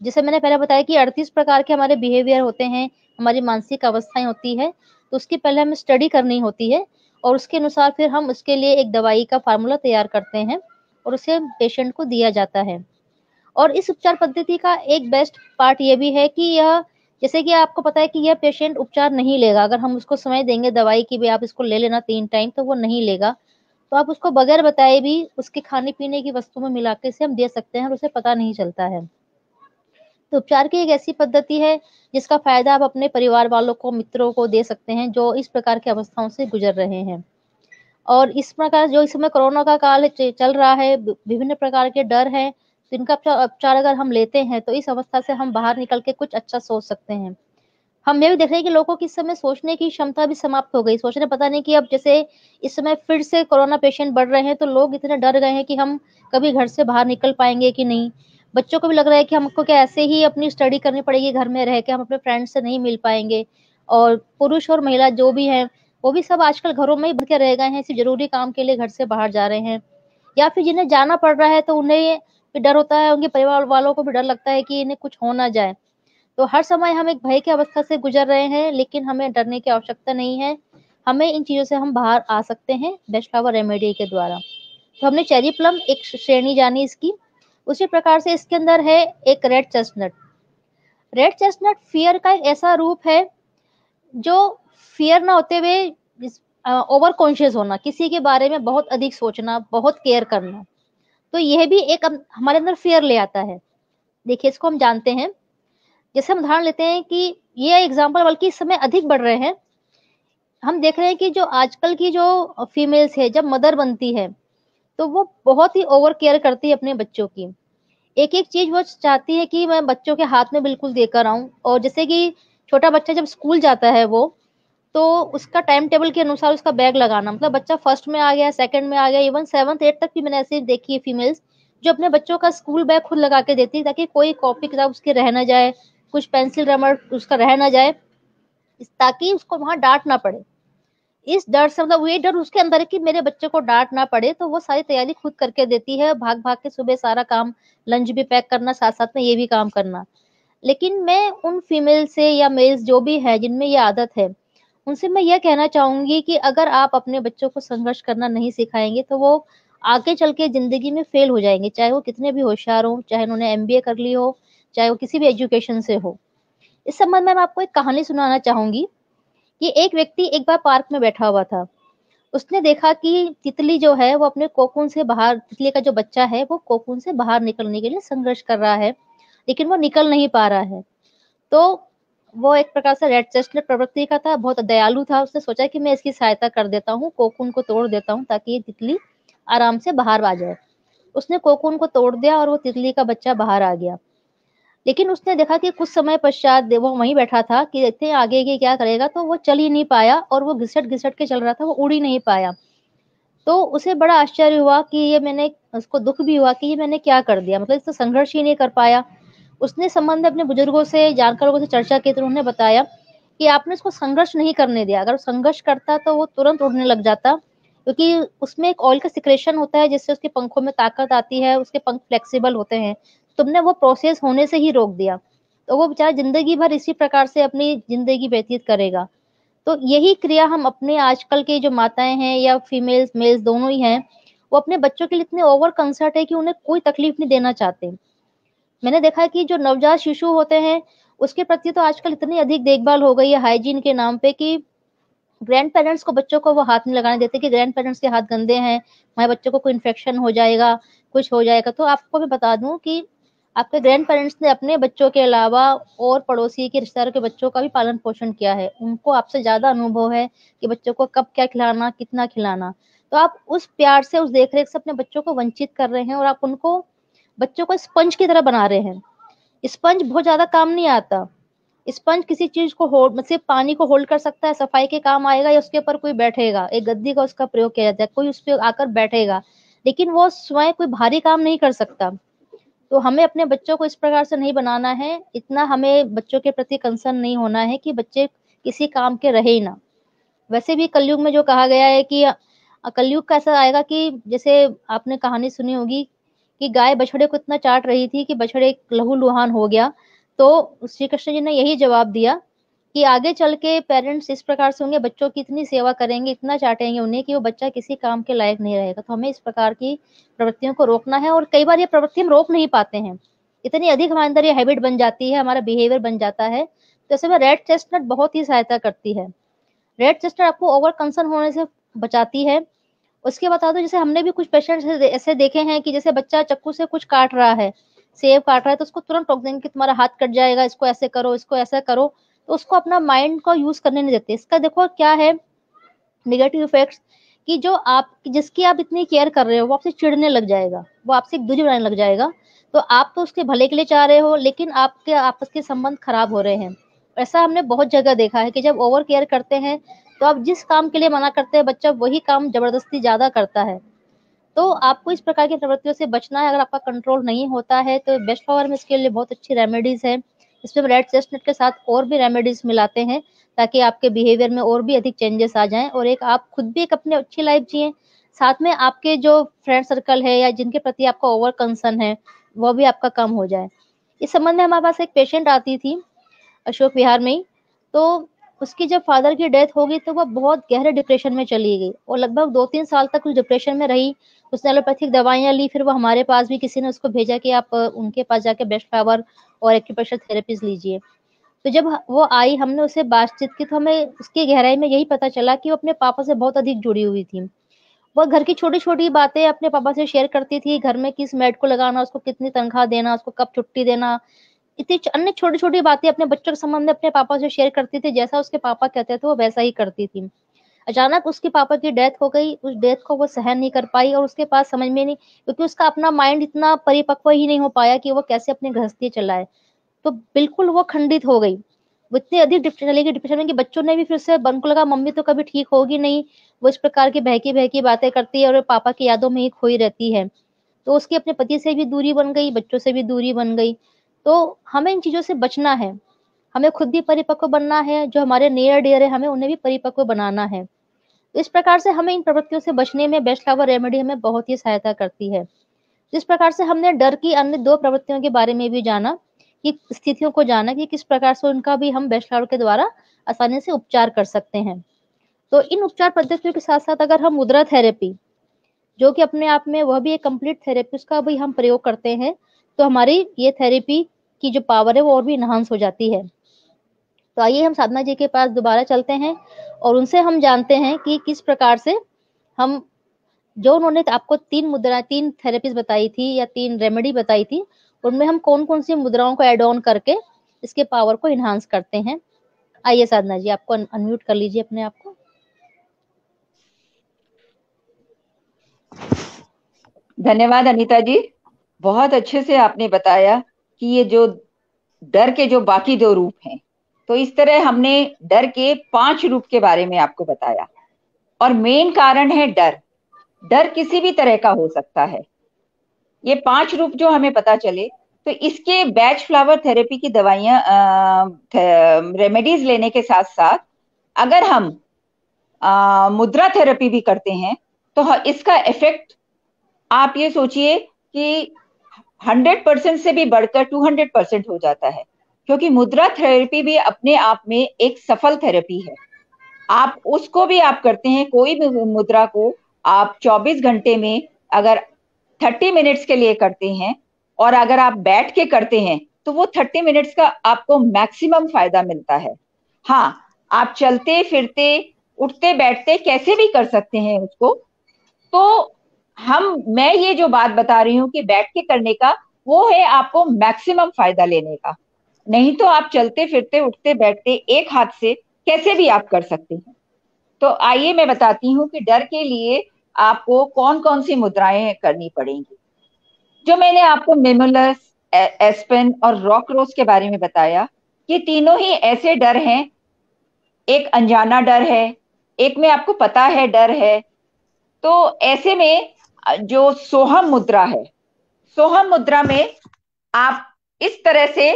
जैसे मैंने पहले बताया कि 38 प्रकार के हमारे बिहेवियर होते हैं, हमारी मानसिक अवस्थाएं होती है, तो उसकी पहले हमें स्टडी करनी होती है और उसके अनुसार फिर हम उसके लिए एक दवाई का फार्मूला तैयार करते हैं और उसे पेशेंट को दिया जाता है। और इस उपचार पद्धति का एक बेस्ट पार्ट ये भी है कि यह, जैसे कि आपको पता है कि यह पेशेंट उपचार नहीं लेगा, अगर हम उसको समय देंगे दवाई की भी आप इसको ले लेना 3 टाइम, तो वो नहीं लेगा। तो आप उसको बगैर बताए भी उसके खाने पीने की वस्तु में मिला के इसे हम दे सकते हैं और उसे पता नहीं चलता है। तो उपचार की एक ऐसी पद्धति है जिसका फायदा आप अपने परिवार वालों को, मित्रों को दे सकते हैं जो इस प्रकार की अवस्थाओं से गुजर रहे हैं। और इस प्रकार जो इस समय कोरोना का काल चल रहा है, विभिन्न प्रकार के डर हैं, तो इनका उपचार अगर हम लेते हैं तो इस अवस्था से हम बाहर निकल के कुछ अच्छा सोच सकते हैं। हम ये भी देख रहे हैं कि लोगों की इस समय सोचने की क्षमता भी समाप्त हो गई। सोचने पता नहीं कि अब जैसे इस समय फिर से कोरोना पेशेंट बढ़ रहे हैं, तो लोग इतने डर गए हैं कि हम कभी घर से बाहर निकल पाएंगे कि नहीं। बच्चों को भी लग रहा है कि हमको क्या ऐसे ही अपनी स्टडी करनी पड़ेगी घर में रह के, हम अपने फ्रेंड्स से नहीं मिल पाएंगे। और पुरुष और महिला जो भी हैं, वो भी सब आजकल घरों में ही बंद के रह गए हैं, सिर्फ जरूरी काम के लिए घर से बाहर जा रहे हैं। या फिर जिन्हें जाना पड़ रहा है तो उन्हें भी डर होता है, उनके परिवार वालों को भी डर लगता है कि इन्हें कुछ हो ना जाए। तो हर समय हम एक भय की अवस्था से गुजर रहे हैं, लेकिन हमें डरने की आवश्यकता नहीं है। हमें इन चीजों से हम बाहर आ सकते हैं बेस्ट फ्लावर रेमेडी के द्वारा। तो हमने चेरी प्लम एक श्रेणी जानी इसकी। उसी प्रकार से इसके अंदर है एक red chestnut. Red chestnut fear का एक ऐसा रूप है जो फियर ना होते हुए ओवर कॉन्शियस होना, किसी के बारे में बहुत अधिक सोचना, बहुत केयर करना। तो यह भी एक हमारे अंदर फियर ले आता है। देखिए, इसको हम जानते हैं, जैसे हम उदाहरण लेते हैं कि ये एग्जाम्पल बल्कि इस समय अधिक बढ़ रहे हैं। हम देख रहे हैं कि जो आजकल की जो फीमेल्स है, जब मदर बनती है तो वो बहुत ही ओवर केयर करती है अपने बच्चों की। एक एक चीज वो चाहती है कि मैं बच्चों के हाथ में बिल्कुल देकर आऊं। और जैसे कि छोटा बच्चा जब स्कूल जाता है वो, तो उसका टाइम टेबल के अनुसार उसका बैग लगाना, मतलब बच्चा फर्स्ट में आ गया, सेकंड में आ गया, इवन सेवंथ एट तक भी मैंने ऐसे देखी है फीमेल्स जो अपने बच्चों का स्कूल बैग खुद लगा के देती है, ताकि कोई कॉपी किताब उसके रह ना जाए, कुछ पेंसिल रबर उसका रह ना जाए, ताकि उसको वहां डांट ना पड़े। इस डर से, मतलब ये डर उसके अंदर है कि मेरे बच्चे को डांट ना पड़े, तो वो सारी तैयारी खुद करके देती है, भाग भाग के सुबह सारा काम, लंच भी पैक करना, साथ साथ में ये भी काम करना। लेकिन मैं उन फीमेल से या मेल्स जो भी है जिनमें ये आदत है, उनसे मैं यह कहना चाहूंगी कि अगर आप अपने बच्चों को संघर्ष करना नहीं सिखाएंगे तो वो आगे चल के जिंदगी में फेल हो जाएंगे, चाहे वो कितने भी होशियार हो, चाहे उन्होंने एमबीए कर ली हो, चाहे वो किसी भी एजुकेशन से हो। इस संबंध में मैं आपको एक कहानी सुनाना चाहूंगी कि एक व्यक्ति एक बार पार्क में बैठा हुआ था। उसने देखा कि तितली जो है वो अपने कोकून से बाहर, तितली का जो बच्चा है वो कोकून से बाहर निकलने के लिए संघर्ष कर रहा है, लेकिन वो निकल नहीं पा रहा है। तो वो एक प्रकार से रेड चेस्टनट प्रवृत्ति का था, बहुत दयालु था। उसने सोचा कि मैं इसकी सहायता कर देता हूँ, कोकून को तोड़ देता हूँ ताकि ये तितली आराम से बाहर आ जाए। उसने कोकून को तोड़ दिया और वो तितली का बच्चा बाहर आ गया। लेकिन उसने देखा कि कुछ समय पश्चात वो वहीं बैठा था कि देखते हैं आगे ये क्या करेगा, तो वो चल ही नहीं पाया और वो घिसट घिसट के चल रहा था, वो उड़ ही नहीं पाया। तो उसे बड़ा आश्चर्य हुआ कि ये मैंने, उसको दुख भी हुआ कि ये मैंने क्या कर दिया, मतलब इससे संघर्ष ही नहीं कर पाया। उसने संबंध में अपने बुजुर्गों से, जानकार लोगों से चर्चा की तो उन्होंने बताया कि आपने इसको संघर्ष नहीं करने दिया। अगर वो संघर्ष करता तो वो तुरंत उड़ने लग जाता, क्योंकि उसमें एक ऑयल का सिक्रेशन होता है जिससे उसके पंखों में ताकत आती है, उसके पंख फ्लेक्सिबल होते हैं। तुमने वो प्रोसेस होने से ही रोक दिया, तो वो बेचारा जिंदगी भर इसी प्रकार से अपनी जिंदगी व्यतीत करेगा। तो यही क्रिया हम अपने आजकल के जो माताएं हैं या फीमेल्स मेल्स दोनों ही हैं, वो अपने बच्चों के लिए इतने ओवर कंसर्ट है कि उन्हें कोई तकलीफ नहीं देना चाहते। मैंने देखा है कि जो नवजात शिशु होते हैं उसके प्रति तो आजकल इतनी अधिक देखभाल हो गई है हाइजीन के नाम पे कि ग्रैंड पेरेंट्स को, बच्चों को वो हाथ नहीं लगाने देते कि ग्रैंड पेरेंट्स के हाथ गंदे हैं, हमारे बच्चों को कोई इन्फेक्शन हो जाएगा, कुछ हो जाएगा। तो आपको मैं बता दूं कि आपके ग्रैंड पेरेंट्स ने अपने बच्चों के अलावा और पड़ोसी के रिश्तेदारों के बच्चों का भी पालन पोषण किया है। उनको आपसे ज्यादा अनुभव है कि बच्चों को कब क्या खिलाना, कितना खिलाना। तो आप उस प्यार से, उस देखरेख से अपने बच्चों को वंचित कर रहे हैं और आप उनको, बच्चों को स्पंज की तरह बना रहे हैं। स्पंज बहुत ज्यादा काम नहीं आता। स्पंज किसी चीज को होल्ड, मतलब पानी को होल्ड कर सकता है, सफाई के काम आएगा, या उसके ऊपर कोई बैठेगा, एक गद्दी का उसका प्रयोग किया जाता है, कोई उस पर आकर बैठेगा, लेकिन वो स्वयं कोई भारी काम नहीं कर सकता। तो हमें अपने बच्चों को इस प्रकार से नहीं बनाना है, इतना हमें बच्चों के प्रति कंसर्न नहीं होना है कि बच्चे किसी काम के रहे ही ना। वैसे भी कलयुग में जो कहा गया है कि कलयुग का ऐसा आएगा कि जैसे आपने कहानी सुनी होगी कि गाय बछड़े को इतना चाट रही थी कि बछड़े लहूलुहान हो गया। तो श्री कृष्ण जी ने यही जवाब दिया कि आगे चल के पेरेंट्स इस प्रकार से होंगे, बच्चों की इतनी सेवा करेंगे, इतना चाटेंगे उन्हें कि वो बच्चा किसी काम के लायक नहीं रहेगा। तो हमें इस प्रकार की प्रवृत्तियों को रोकना है, और कई बार ये प्रवृत्ति हम रोक नहीं पाते हैं, इतनी अधिक हमारे अंदर ये हैबिट बन जाती है, हमारा बिहेवियर बन जाता है। तो ऐसे में रेड चेस्टनट बहुत ही सहायता करती है। रेड चेस्टनट आपको ओवर कंसर्न होने से बचाती है। उसके बता दो, जैसे हमने भी कुछ पेशेंट ऐसे देखे हैं कि जैसे बच्चा चाकू से कुछ काट रहा है, सेब काट रहा है, तो उसको तुरंत टोक देंगे कि तुम्हारा हाथ कट जाएगा, इसको ऐसे करो, इसको ऐसा करो। तो उसको अपना माइंड को यूज करने नहीं देते। इसका देखो क्या है नेगेटिव इफेक्ट्स, कि जो आप, जिसकी आप इतनी केयर कर रहे हो वो आपसे चिढ़ने लग जाएगा, वो आपसे एक दूरी बनाने लग जाएगा। तो आप तो उसके भले के लिए चाह रहे हो, लेकिन आपके आपस के संबंध खराब हो रहे हैं। ऐसा हमने बहुत जगह देखा है कि जब ओवर केयर करते हैं तो आप जिस काम के लिए मना करते हैं बच्चा वही काम जबरदस्ती ज्यादा करता है। तो आपको इस प्रकार की प्रवृत्तियों से बचना है। अगर आपका कंट्रोल नहीं होता है तो बेस्ट फ्लावर में इसके लिए बहुत अच्छी रेमेडीज है। इसमें रेड चेस्टनट के साथ और भी रेमेडीज मिलाते हैं ताकि आपके बिहेवियर में और भी अधिक चेंजेस आ जाएं, और एक आप खुद भी एक अपनी अच्छी लाइफ जिए, साथ में आपके जो फ्रेंड सर्कल है या जिनके प्रति आपका ओवर कंसर्न है वो भी आपका कम हो जाए। इस संबंध में हमारे पास एक पेशेंट आती थी अशोक विहार में ही। तो उसकी जब फादर की डेथ हो गई तो वो बहुत गहरे डिप्रेशन में चली गई और लगभग 2-3 साल तक उस डिप्रेशन में रही। उसने एलोपैथिक दवाइयां ली, फिर वो हमारे पास भी किसी ने उसको भेजा कि आप उनके पास जाके बेस्ट फ्लावर और एक्यूप्रेशर थेरेपीज लीजिए। तो जब वो आई, हमने उससे बातचीत की, तो हमें उसकी गहराई में यही पता चला कि वो अपने पापा से बहुत अधिक जुड़ी हुई थी। वह घर की छोटी छोटी बातें अपने पापा से शेयर करती थी, घर में किस मेड को लगाना, उसको कितनी तनख्वाह देना, उसको कब छुट्टी देना, इतनी अन्य छोटी छोटी बातें अपने बच्चों के संबंध में अपने पापा से शेयर करती थी। जैसा उसके पापा कहते थे वो वैसा ही करती थी। अचानक उसके पापा की डेथ हो गई, उस डेथ को वो सहन नहीं कर पाई और उसके पास समझ में नहीं, क्योंकि उसका अपना माइंड इतना परिपक्व ही नहीं हो पाया कि वो कैसे अपनी गृहस्थी चलाए। तो बिल्कुल वो खंडित हो गई, वो इतनी अधिक चली गई डिप्रेशन में कि बच्चों ने भी फिर से मन को लगा मम्मी तो कभी ठीक होगी नहीं, वो इस प्रकार की बहकी बहकी बातें करती है और पापा की यादों में ही खोई रहती है। तो उसकी अपने पति से भी दूरी बन गई, बच्चों से भी दूरी बन गई। तो हमें इन चीजों से बचना है, हमें खुद भी परिपक्व बनना है, जो हमारे नियर डियर है हमें उन्हें भी परिपक्व बनाना है। तो इस प्रकार से हमें इन प्रवृत्तियों से बचने में बेस्ट फ्लावर रेमेडी हमें बहुत ही सहायता करती है। जिस प्रकार से हमने डर की अन्य 2 प्रवृत्तियों के बारे में भी जाना, कि स्थितियों को जाना कि किस प्रकार से उनका भी हम बेस्ट फ्लावर के द्वारा आसानी से उपचार कर सकते हैं। तो इन उपचार पद्धतियों के साथ-साथ अगर हम मुद्रा थेरेपी, जो कि अपने आप में वह भी एक कंप्लीट थेरेपी, उसका भी हम प्रयोग करते हैं, तो हमारी ये थेरेपी की जो पावर है वो और भी एनहांस हो जाती है। तो आइए हम साधना जी के पास दोबारा चलते हैं और उनसे हम जानते हैं कि किस प्रकार से हम, जो उन्होंने आपको 3 थेरेपीज बताई थी या 3 रेमेडी बताई थी, उनमें हम कौन-कौन सी मुद्राओं को ऐड ऑन करके इसके पावर को एनहांस करते हैं। आइए साधना जी, आपको अनम्यूट कर लीजिए अपने आप को। धन्यवाद अनीता जी, बहुत अच्छे से आपने बताया कि ये जो डर के जो बाकी 2 रूप हैं, तो इस तरह हमने डर के 5 रूप के बारे में आपको बताया। और मेन कारण है डर। डर किसी भी तरह का हो सकता है। ये 5 रूप जो हमें पता चले, तो इसके बैच फ्लावर थेरेपी की दवाइयां रेमेडीज लेने के साथ साथ अगर हम मुद्रा थेरेपी भी करते हैं तो इसका इफेक्ट आप ये सोचिए कि 100% से भी बढ़कर 200% हो जाता है, क्योंकि मुद्रा थेरेपी भी अपने आप में एक सफल थेरेपी है। आप उसको भी आप करते हैं, कोई भी मुद्रा को आप 24 घंटे में अगर 30 मिनट्स के लिए करते हैं और अगर आप बैठ के करते हैं तो वो 30 मिनट्स का आपको मैक्सिमम फायदा मिलता है। हाँ, आप चलते फिरते उठते बैठते कैसे भी कर सकते हैं उसको। तो मैं ये जो बात बता रही हूँ कि बैठ के करने का, वो है आपको मैक्सिमम फायदा लेने का। नहीं तो आप चलते फिरते उठते बैठते एक हाथ से कैसे भी आप कर सकते हैं। तो आइए मैं बताती हूँ कि डर के लिए आपको कौन कौन सी मुद्राएं करनी पड़ेंगी। जो मैंने आपको मेमुलस, एस्पेन और रॉक रोज के बारे में बताया, ये तीनों ही ऐसे डर हैं। एक अनजाना डर है, एक में आपको पता है डर है। तो ऐसे में जो सोहम मुद्रा है, सोहम मुद्रा में आप इस तरह से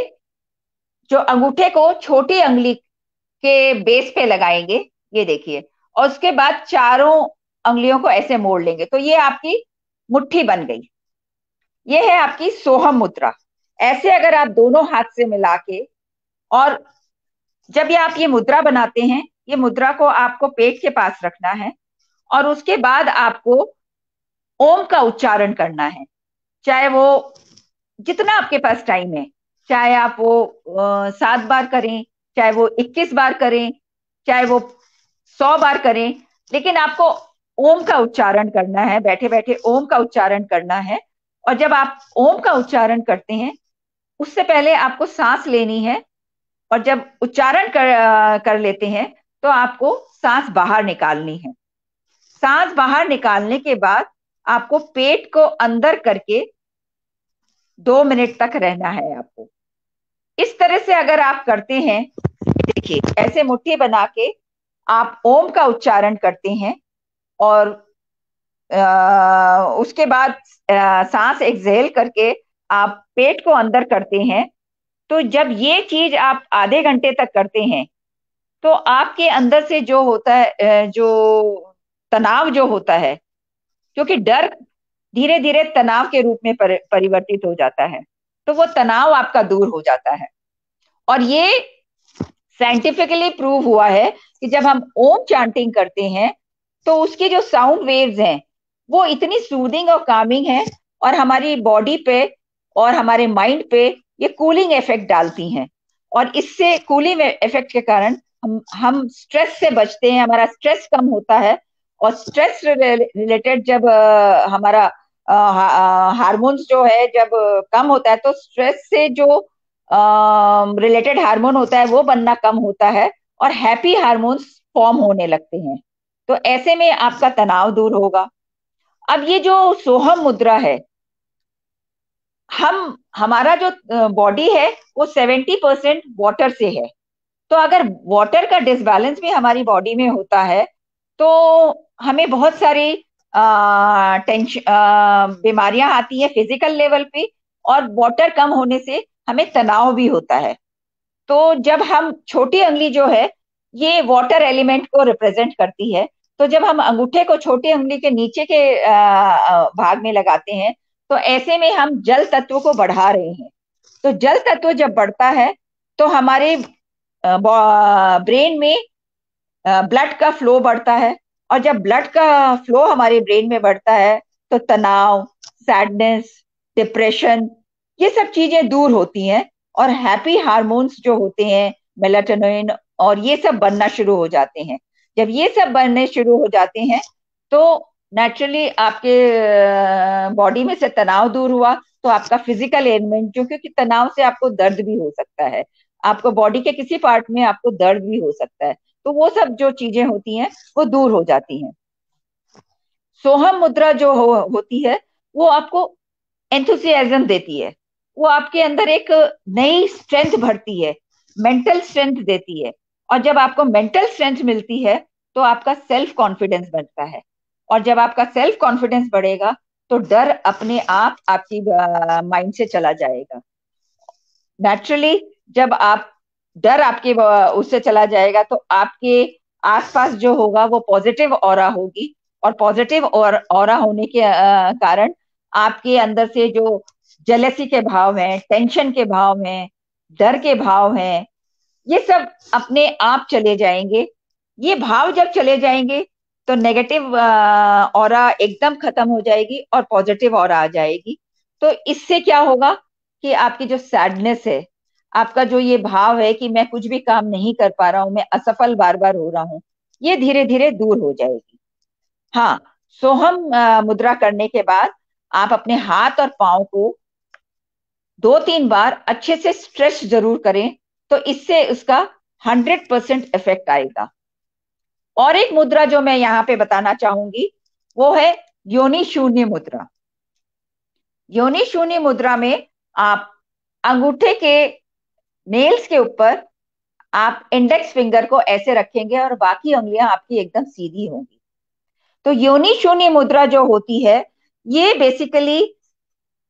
जो अंगूठे को छोटी अंगुली के बेस पे लगाएंगे, ये देखिए, और उसके बाद चारों अंगुलियों को ऐसे मोड़ लेंगे, तो ये आपकी मुट्ठी बन गई। ये है आपकी सोहम मुद्रा। ऐसे अगर आप दोनों हाथ से मिला के, और जब ये आप ये मुद्रा बनाते हैं, ये मुद्रा को आपको पेट के पास रखना है और उसके बाद आपको ओम का उच्चारण करना है। चाहे वो जितना आपके पास टाइम है, चाहे आप वो 7 बार करें, चाहे वो 21 बार करें, चाहे वो 100 बार करें, लेकिन आपको ओम का उच्चारण करना है, बैठे बैठे ओम का उच्चारण करना है। और जब आप ओम का उच्चारण करते हैं, उससे पहले आपको सांस लेनी है, और जब उच्चारण कर लेते हैं तो आपको सांस बाहर निकालनी है। सांस बाहर निकालने के बाद आपको पेट को अंदर करके 2 मिनट तक रहना है आपको। इस तरह से अगर आप करते हैं, देखिए ऐसे मुट्ठी बना के आप ओम का उच्चारण करते हैं और उसके बाद सांस एक्सहेल करके आप पेट को अंदर करते हैं। तो जब ये चीज आप आधे घंटे तक करते हैं, तो आपके अंदर से जो होता है, जो तनाव जो होता है, क्योंकि डर धीरे धीरे तनाव के रूप में परिवर्तित हो जाता है, तो वो तनाव आपका दूर हो जाता है। और ये साइंटिफिकली प्रूव हुआ है कि जब हम ओम चांटिंग करते हैं तो उसकी जो साउंड वेव्स हैं वो इतनी सूदिंग और कामिंग है, और हमारी बॉडी पे और हमारे माइंड पे ये कूलिंग इफेक्ट डालती हैं। और इससे कूलिंग इफेक्ट के कारण हम स्ट्रेस से बचते हैं, हमारा स्ट्रेस कम होता है और स्ट्रेस रिलेटेड जब हमारा हार्मोन्स जो है जब कम होता है, तो स्ट्रेस से जो रिलेटेड हार्मोन होता है वो बनना कम होता है और हैप्पी हार्मोन्स फॉर्म होने लगते हैं। तो ऐसे में आपका तनाव दूर होगा। अब ये जो सोहम मुद्रा है, हमारा जो बॉडी है वो 70% वाटर से है। तो अगर वाटर का डिसबैलेंस भी हमारी बॉडी में होता है तो हमें बहुत सारी टेंशन बीमारियां आती है फिजिकल लेवल पे, और वाटर कम होने से हमें तनाव भी होता है। तो जब हम छोटी उंगली जो है ये वाटर एलिमेंट को रिप्रेजेंट करती है, तो जब हम अंगूठे को छोटी उंगली के नीचे के भाग में लगाते हैं तो ऐसे में हम जल तत्व को बढ़ा रहे हैं। तो जल तत्व जब बढ़ता है तो हमारे ब्रेन में ब्लड का फ्लो बढ़ता है, और जब ब्लड का फ्लो हमारे ब्रेन में बढ़ता है तो तनाव, सैडनेस, डिप्रेशन, ये सब चीजें दूर होती हैं और हैप्पी हार्मोन्स जो होते हैं मेलाटोनिन और ये सब बनना शुरू हो जाते हैं। जब ये सब बनने शुरू हो जाते हैं तो नेचुरली आपके बॉडी में से तनाव दूर हुआ, तो आपका फिजिकल एलिमेंट जो, क्योंकि तनाव से आपको दर्द भी हो सकता है, आपको बॉडी के किसी पार्ट में आपको दर्द भी हो सकता है, तो वो सब जो चीजें होती हैं वो दूर हो जाती हैं। सोहम मुद्रा जो होती है वो आपको एंथुसियाज्म देती है, वो आपके अंदर एक नई स्ट्रेंथ भरती है, मेंटल स्ट्रेंथ देती है। और जब आपको मेंटल स्ट्रेंथ मिलती है तो आपका सेल्फ कॉन्फिडेंस बढ़ता है, और जब आपका सेल्फ कॉन्फिडेंस बढ़ेगा तो डर अपने आप आपकी माइंड से चला जाएगा। नेचुरली जब आप डर आपके उससे चला जाएगा तो आपके आसपास जो होगा वो पॉजिटिव ऑरा होगी, और पॉजिटिव ऑरा होने के कारण आपके अंदर से जो जेलसी के भाव हैं, टेंशन के भाव हैं, डर के भाव हैं, ये सब अपने आप चले जाएंगे। ये भाव जब चले जाएंगे तो नेगेटिव ऑरा एकदम खत्म हो जाएगी और पॉजिटिव ऑरा आ जाएगी। तो इससे क्या होगा कि आपकी जो सैडनेस है, आपका जो ये भाव है कि मैं कुछ भी काम नहीं कर पा रहा हूं, मैं असफल बार बार हो रहा हूं, ये धीरे धीरे दूर हो जाएगी। हाँ, सोहम मुद्रा करने के बाद आप अपने हाथ और पांव को 2-3 बार अच्छे से स्ट्रेच जरूर करें, तो इससे उसका 100% इफेक्ट आएगा। और एक मुद्रा जो मैं यहाँ पे बताना चाहूंगी वो है योनि शून्य मुद्रा। योनि शून्य मुद्रा में आप अंगूठे के नेल्स के ऊपर आप इंडेक्स फिंगर को ऐसे रखेंगे और बाकी उंगलियां आपकी एकदम सीधी होंगी। तो योनि शून्य मुद्रा जो होती है ये बेसिकली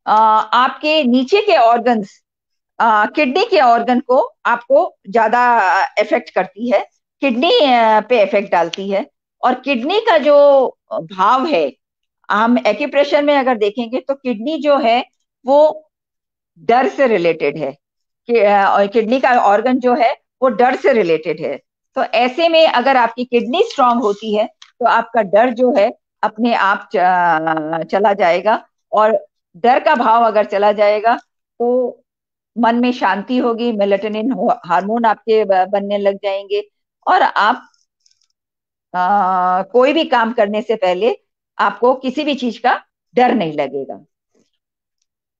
आपके नीचे के ऑर्गन्स, किडनी के ऑर्गन को आपको ज्यादा इफेक्ट करती है, किडनी पे इफेक्ट डालती है। और किडनी का जो भाव है, हम एक्यूप्रेशर में अगर देखेंगे तो किडनी जो है वो डर से रिलेटेड है, किडनी का ऑर्गन जो है वो डर से रिलेटेड है। तो ऐसे में अगर आपकी किडनी स्ट्रांग होती है तो आपका डर जो है अपने आप चला जाएगा, और डर का भाव अगर चला जाएगा तो मन में शांति होगी, मेलेटोनिन हार्मोन आपके बनने लग जाएंगे, और आप कोई भी काम करने से पहले आपको किसी भी चीज का डर नहीं लगेगा।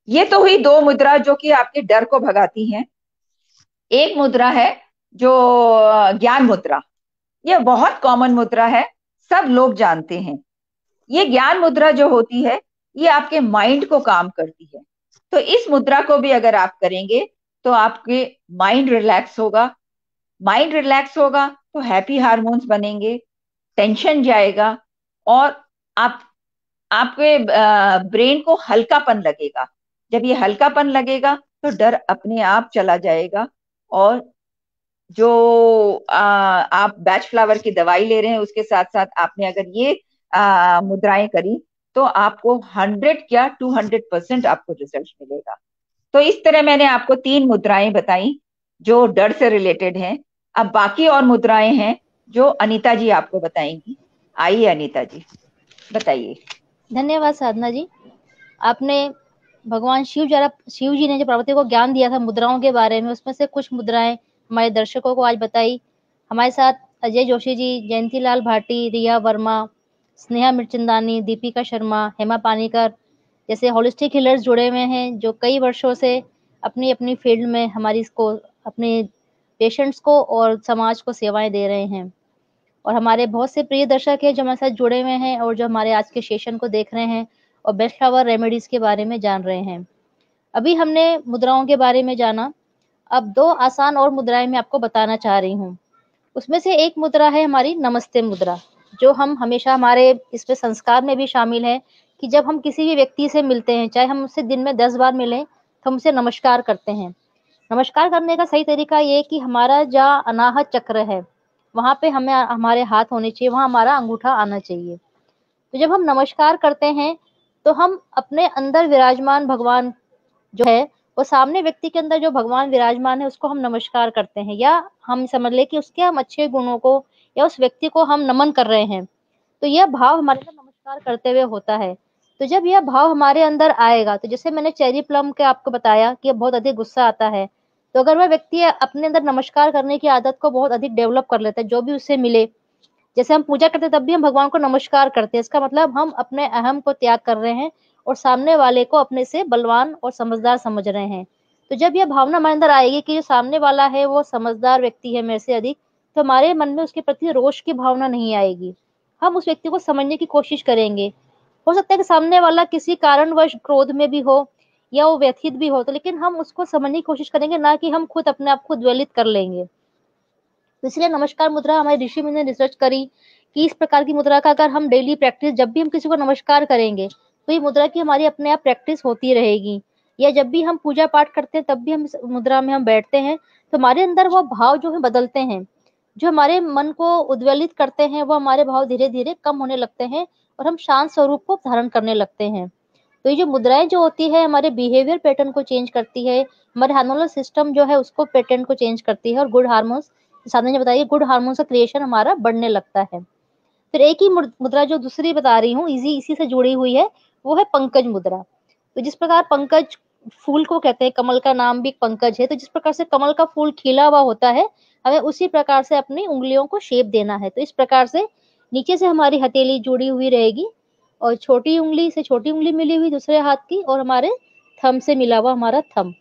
ये तो हुई 2 मुद्रा जो कि आपके डर को भगाती हैं। एक मुद्रा है जो ज्ञान मुद्रा, ये बहुत कॉमन मुद्रा है, सब लोग जानते हैं। ये ज्ञान मुद्रा जो होती है ये आपके माइंड को काम करती है। तो इस मुद्रा को भी अगर आप करेंगे तो आपके माइंड रिलैक्स होगा, माइंड रिलैक्स होगा तो हैप्पी हार्मोन्स बनेंगे, टेंशन जाएगा, और आप आपके ब्रेन को हल्कापन लगेगा। जब ये हल्कापन लगेगा तो डर अपने आप चला जाएगा, और जो आप बैच फ्लावर की दवाई ले रहे हैं उसके साथ साथ आपने अगर ये मुद्राएं करी तो आपको 100 या 200% आपको रिजल्ट मिलेगा। तो इस तरह मैंने आपको 3 मुद्राएं बताई जो डर से रिलेटेड हैं। अब बाकी और मुद्राएं हैं जो अनीता जी आपको बताएंगी। आइए अनीता जी बताइए। धन्यवाद साधना जी। आपने भगवान शिव जी ने जो पार्वती को ज्ञान दिया था मुद्राओं के बारे में, उसमें से कुछ मुद्राएं हमारे दर्शकों को आज बताई। हमारे साथ अजय जोशी जी, जयंती लाल भाटी, रिया वर्मा, स्नेहा मिर्चंदानी, दीपिका शर्मा, हेमा पानीकर जैसे होलिस्टिक हीलर्स जुड़े हुए हैं, जो कई वर्षों से अपनी अपनी फील्ड में हमारी इसको अपने पेशेंट्स को और समाज को सेवाएं दे रहे हैं। और हमारे बहुत से प्रिय दर्शक हैं जो हमारे साथ जुड़े हुए हैं और जो हमारे आज के सेशन को देख रहे हैं और बेस्ट फ्लावर रेमेडीज के बारे में जान रहे हैं। अभी हमने मुद्राओं के बारे में जाना, अब 2 आसान और मुद्राएं मैं आपको बताना चाह रही हूँ। उसमें से एक मुद्रा है हमारी नमस्ते मुद्रा, जो हम हमेशा हमारे इसमें संस्कार में भी शामिल है कि जब हम किसी भी व्यक्ति से मिलते हैं, चाहे हम उससे दिन में 10 बार मिलें, तो हम उसे नमस्कार करते हैं। नमस्कार करने का सही तरीका ये कि हमारा जहाँ अनाहत चक्र है, वहाँ पे हमें हमारे हाथ होने चाहिए, वहाँ हमारा अंगूठा आना चाहिए। तो जब हम नमस्कार करते हैं, तो हम अपने अंदर विराजमान भगवान जो है, वो सामने व्यक्ति के अंदर जो भगवान विराजमान है, उसको हम नमस्कार करते हैं, या हम समझ ले कि उसके हम अच्छे गुणों को या उस व्यक्ति को हम नमन कर रहे हैं। तो यह भाव हमारे अंदर नमस्कार करते हुए होता है। तो जब यह भाव हमारे अंदर आएगा, तो जैसे मैंने चेरी प्लम के आपको बताया कि बहुत अधिक गुस्सा आता है, तो अगर वह व्यक्ति अपने अंदर नमस्कार करने की आदत को बहुत अधिक डेवलप कर लेता है, जो भी उससे मिले, जैसे हम पूजा करते हैं तब भी हम भगवान को नमस्कार करते हैं, इसका मतलब हम अपने अहम को त्याग कर रहे हैं और सामने वाले को अपने से बलवान और समझदार समझ रहे हैं। तो जब यह भावना हमारे अंदर आएगी कि जो सामने वाला है वो समझदार व्यक्ति है मेरे से अधिक, तो हमारे मन में उसके प्रति रोष की भावना नहीं आएगी। हम उस व्यक्ति को समझने की कोशिश करेंगे। हो सकता है कि सामने वाला किसी कारणवश क्रोध में भी हो या वो व्यथित भी हो, तो लेकिन हम उसको समझने की कोशिश करेंगे, ना कि हम खुद अपने आप को द्वेलित कर लेंगे। तो इसलिए नमस्कार मुद्रा हमारे ऋषि मुनि ने रिसर्च करी कि इस प्रकार की मुद्रा का अगर हम डेली प्रैक्टिस, जब भी हम किसी को नमस्कार करेंगे, तो ये मुद्रा की हमारी अपने आप प्रैक्टिस होती रहेगी। या जब भी हम पूजा पाठ करते हैं तब भी हम इस मुद्रा में हम बैठते हैं, तो हमारे अंदर वो भाव जो है बदलते हैं, जो हमारे मन को उद्वेलित करते हैं, वो हमारे भाव धीरे धीरे कम होने लगते हैं और हम शांत स्वरूप को धारण करने लगते हैं। तो ये जो मुद्राएं जो होती है, हमारे बिहेवियर पैटर्न को चेंज करती है, हमारे हार्मोनल सिस्टम जो है उसको पैटर्न को चेंज करती है, और गुड हार्मोन्स, सामने ने बताइए, गुड हार्मोन्स का क्रिएशन हमारा बढ़ने लगता है। फिर एक ही मुद्रा जो दूसरी बता रही हूँ, इसी से जुड़ी हुई है, वो है पंकज मुद्रा। तो जिस प्रकार पंकज फूल को कहते हैं, कमल का नाम भी पंकज है, तो जिस प्रकार से कमल का फूल खिला हुआ होता है, हमें उसी प्रकार से अपनी उंगलियों को शेप देना है। तो इस प्रकार से नीचे से हमारी हथेली जुड़ी हुई रहेगी और छोटी उंगली से छोटी उंगली मिली हुई दूसरे हाथ की, और हमारे थंब से मिला हुआ हमारा थंब।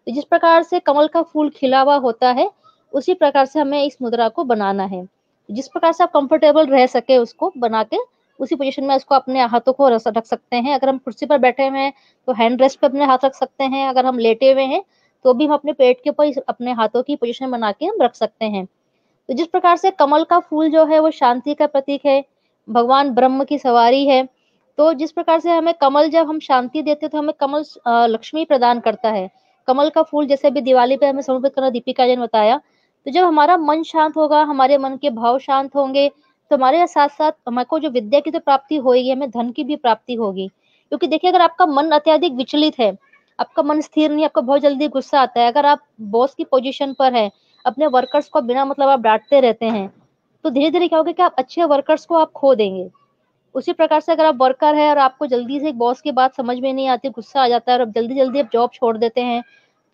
तो जिस प्रकार से कमल का फूल खिला हुआ होता है, उसी प्रकार से हमें इस मुद्रा को बनाना है। जिस प्रकार से आप कंफर्टेबल रह सके उसको बना के, उसी पोजीशन में उसको अपने हाथों को रख सकते हैं। अगर हम कुर्सी पर बैठे हुए हैं तो हैंड रेस्ट पे अपने हाथ रख सकते हैं, अगर हम लेटे हुए हैं तो भी हम अपने पेट के ऊपर अपने हाथों की पोजीशन बना के हम रख सकते हैं। तो जिस प्रकार से कमल का फूल जो है वो शांति का प्रतीक है, भगवान ब्रह्म की सवारी है, तो जिस प्रकार से हमें कमल, जब हम शांति देते हैं तो हमें कमल लक्ष्मी प्रदान करता है। कमल का फूल जैसे भी दिवाली पे हमें समर्पित करना दीपिका जी ने बताया। तो जब हमारा मन शांत होगा, हमारे मन के भाव शांत होंगे, तो हमारे साथ साथ हमको जो विद्या की तो प्राप्ति होगी, हमें धन की भी प्राप्ति होगी। क्योंकि देखिए, अगर आपका मन अत्यधिक विचलित है, आपका मन स्थिर नहीं, आपको बहुत जल्दी गुस्सा आता है, अगर आप बॉस की पोजीशन पर है, अपने वर्कर्स को बिना मतलब आप डांटते रहते हैं, तो धीरे धीरे क्या होगा कि आप अच्छे वर्कर्स को आप खो देंगे। उसी प्रकार से अगर आप वर्कर है और आपको जल्दी से एक बॉस की बात समझ में नहीं आती, गुस्सा आ जाता है और आप जल्दी जल्दी आप जॉब छोड़ देते हैं,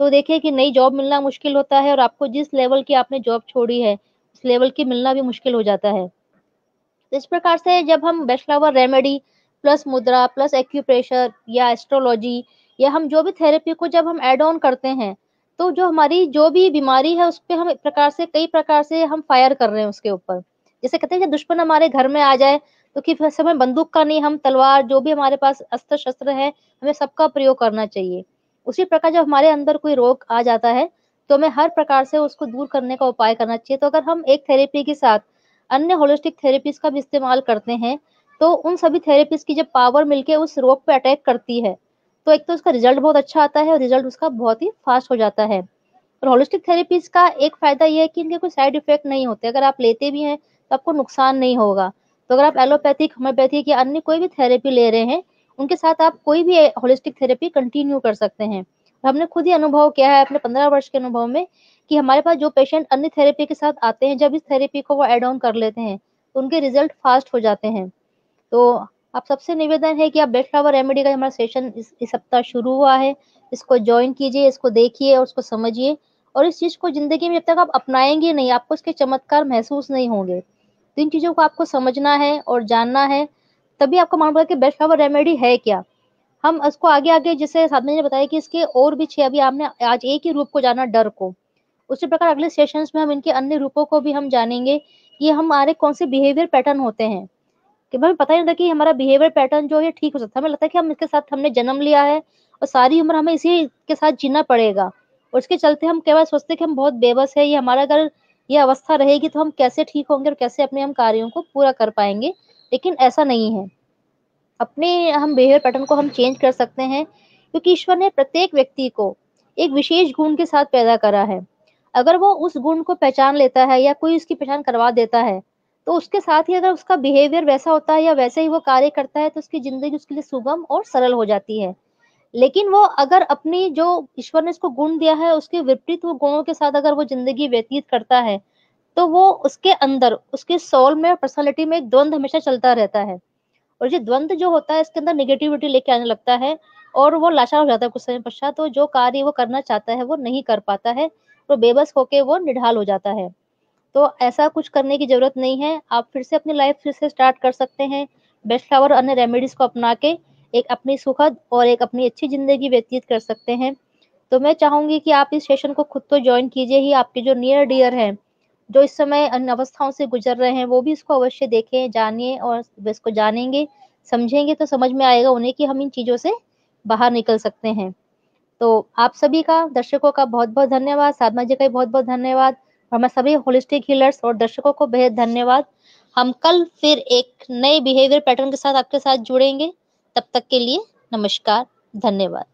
तो देखिए कि नई जॉब मिलना मुश्किल होता है, और आपको जिस लेवल की आपने जॉब छोड़ी है उस लेवल की मिलना भी मुश्किल हो जाता है। तो इस प्रकार से जब हम बेस्ट फ्लावर रेमेडी प्लस मुद्रा प्लस एक्यूप्रेशर या एस्ट्रोलॉजी या हम जो भी थेरेपी को जब हम ऐड ऑन करते हैं, तो जो हमारी जो भी बीमारी है उस पर हम एक प्रकार से, कई प्रकार से हम फायर कर रहे हैं उसके ऊपर। जैसे कहते हैं कि दुश्मन हमारे घर में आ जाए तो कि समय बंदूक का नहीं, हम तलवार, जो भी हमारे पास अस्त्र शस्त्र है, हमें सबका प्रयोग करना चाहिए। उसी प्रकार जब हमारे अंदर कोई रोग आ जाता है, तो हमें हर प्रकार से उसको दूर करने का उपाय करना चाहिए। तो अगर हम एक थेरेपी के साथ अन्य होलिस्टिक थेरेपीज का भी इस्तेमाल करते हैं, तो उन सभी थेरेपीज की जब पावर मिलके उस रोग पे अटैक करती है, तो एक तो उसका रिजल्ट बहुत अच्छा आता है और रिजल्ट उसका बहुत ही फास्ट हो जाता है। और होलिस्टिक थेरेपीज का एक फायदा ये है कि इनके कोई साइड इफेक्ट नहीं होते, अगर आप लेते भी हैं तो आपको नुकसान नहीं होगा। तो अगर आप एलोपैथिक, होम्योपैथिक या अन्य कोई भी थेरेपी ले रहे हैं, उनके साथ आप कोई भी होलिस्टिक थेरेपी कंटिन्यू कर सकते हैं। हमने खुद ही अनुभव किया है अपने 15 वर्ष के अनुभव में कि हमारे पास जो पेशेंट अन्य थेरेपी के साथ आते हैं, जब इस थेरेपी को वो एड ऑन कर लेते हैं तो उनके रिजल्ट फास्ट हो जाते हैं। तो आप सबसे निवेदन है कि आप बेस्ट फ्लावर रेमेडी का हमारा सेशन इस सप्ताह शुरू हुआ है, इसको ज्वाइन कीजिए, इसको देखिए और उसको समझिए, और इस चीज को जिंदगी में जब तक आप अपनाएंगे नहीं, आपको इसके चमत्कार महसूस नहीं होंगे। तो इन चीजों को आपको समझना है और जानना है। तभी आपको मालूम पड़ेगा कि बेस्ट फ्लावर रेमेडी है क्या। हम उसको आगे आगे, जैसे साधना ने बताया कि इसके और भी 6, अभी आपने आज एक ही रूप को जाना, डर को, उसी प्रकार अगले सेशंस में हम इनके अन्य रूपों को भी हम जानेंगे कि हमारे कौन से बिहेवियर पैटर्न होते हैं। कि हमें पता ही नहीं था कि हमारा बिहेवियर पैटर्न जो है ठीक हो सकता है। हमें लगता है कि हम इसके साथ हमने जन्म लिया है और सारी उम्र हमें इसी के साथ जीना पड़ेगा, और इसके चलते हम केवल सोचते हैं कि हम बहुत बेबस है, ये हमारा अगर ये अवस्था रहेगी तो हम कैसे ठीक होंगे और कैसे अपने हम कार्यों को पूरा कर पाएंगे। लेकिन ऐसा नहीं है, अपने हम बिहेवियर पैटर्न को हम चेंज कर सकते हैं, क्योंकि ईश्वर ने प्रत्येक व्यक्ति को एक विशेष गुण के साथ पैदा करा है। अगर वो उस गुण को पहचान लेता है या कोई उसकी पहचान करवा देता है, तो उसके साथ ही अगर उसका बिहेवियर वैसा होता है या वैसे ही वो कार्य करता है, तो उसकी जिंदगी उसके लिए सुगम और सरल हो जाती है। लेकिन वो अगर अपनी जो ईश्वर ने उसको गुण दिया है उसके विपरीत वो गुणों के साथ अगर वो जिंदगी व्यतीत करता है, तो वो उसके अंदर, उसके सोल में, पर्सनालिटी में एक द्वंद हमेशा चलता रहता है। और ये द्वंद जो होता है इसके अंदर नेगेटिविटी लेके आने लगता है, और वो लाचार हो जाता है कुछ समय पश्चात, तो जो कार्य वो करना चाहता है वो नहीं कर पाता है, तो बेबस होके वो निढाल हो जाता है। तो ऐसा कुछ करने की जरूरत नहीं है, आप फिर से अपनी लाइफ फिर से स्टार्ट कर सकते हैं, बेस्ट फ्लावर अन्य रेमेडीज को अपना के एक अपनी सुखद और एक अपनी अच्छी जिंदगी व्यतीत कर सकते हैं। तो मैं चाहूंगी कि आप इस सेशन को खुद तो ज्वाइन कीजिए ही, आपके जो नियर डियर हैं, जो इस समय इन अवस्थाओं से गुजर रहे हैं, वो भी इसको अवश्य देखें, जानिए, और इसको जानेंगे, समझेंगे तो समझ में आएगा उन्हें कि हम इन चीजों से बाहर निकल सकते हैं। तो आप सभी का, दर्शकों का बहुत बहुत धन्यवाद, साधना जी का भी बहुत बहुत धन्यवाद, और हमारे सभी होलिस्टिक हीलर्स और दर्शकों को बेहद धन्यवाद। हम कल फिर एक नए बिहेवियर पैटर्न के साथ आपके साथ जुड़ेंगे। तब तक के लिए नमस्कार, धन्यवाद।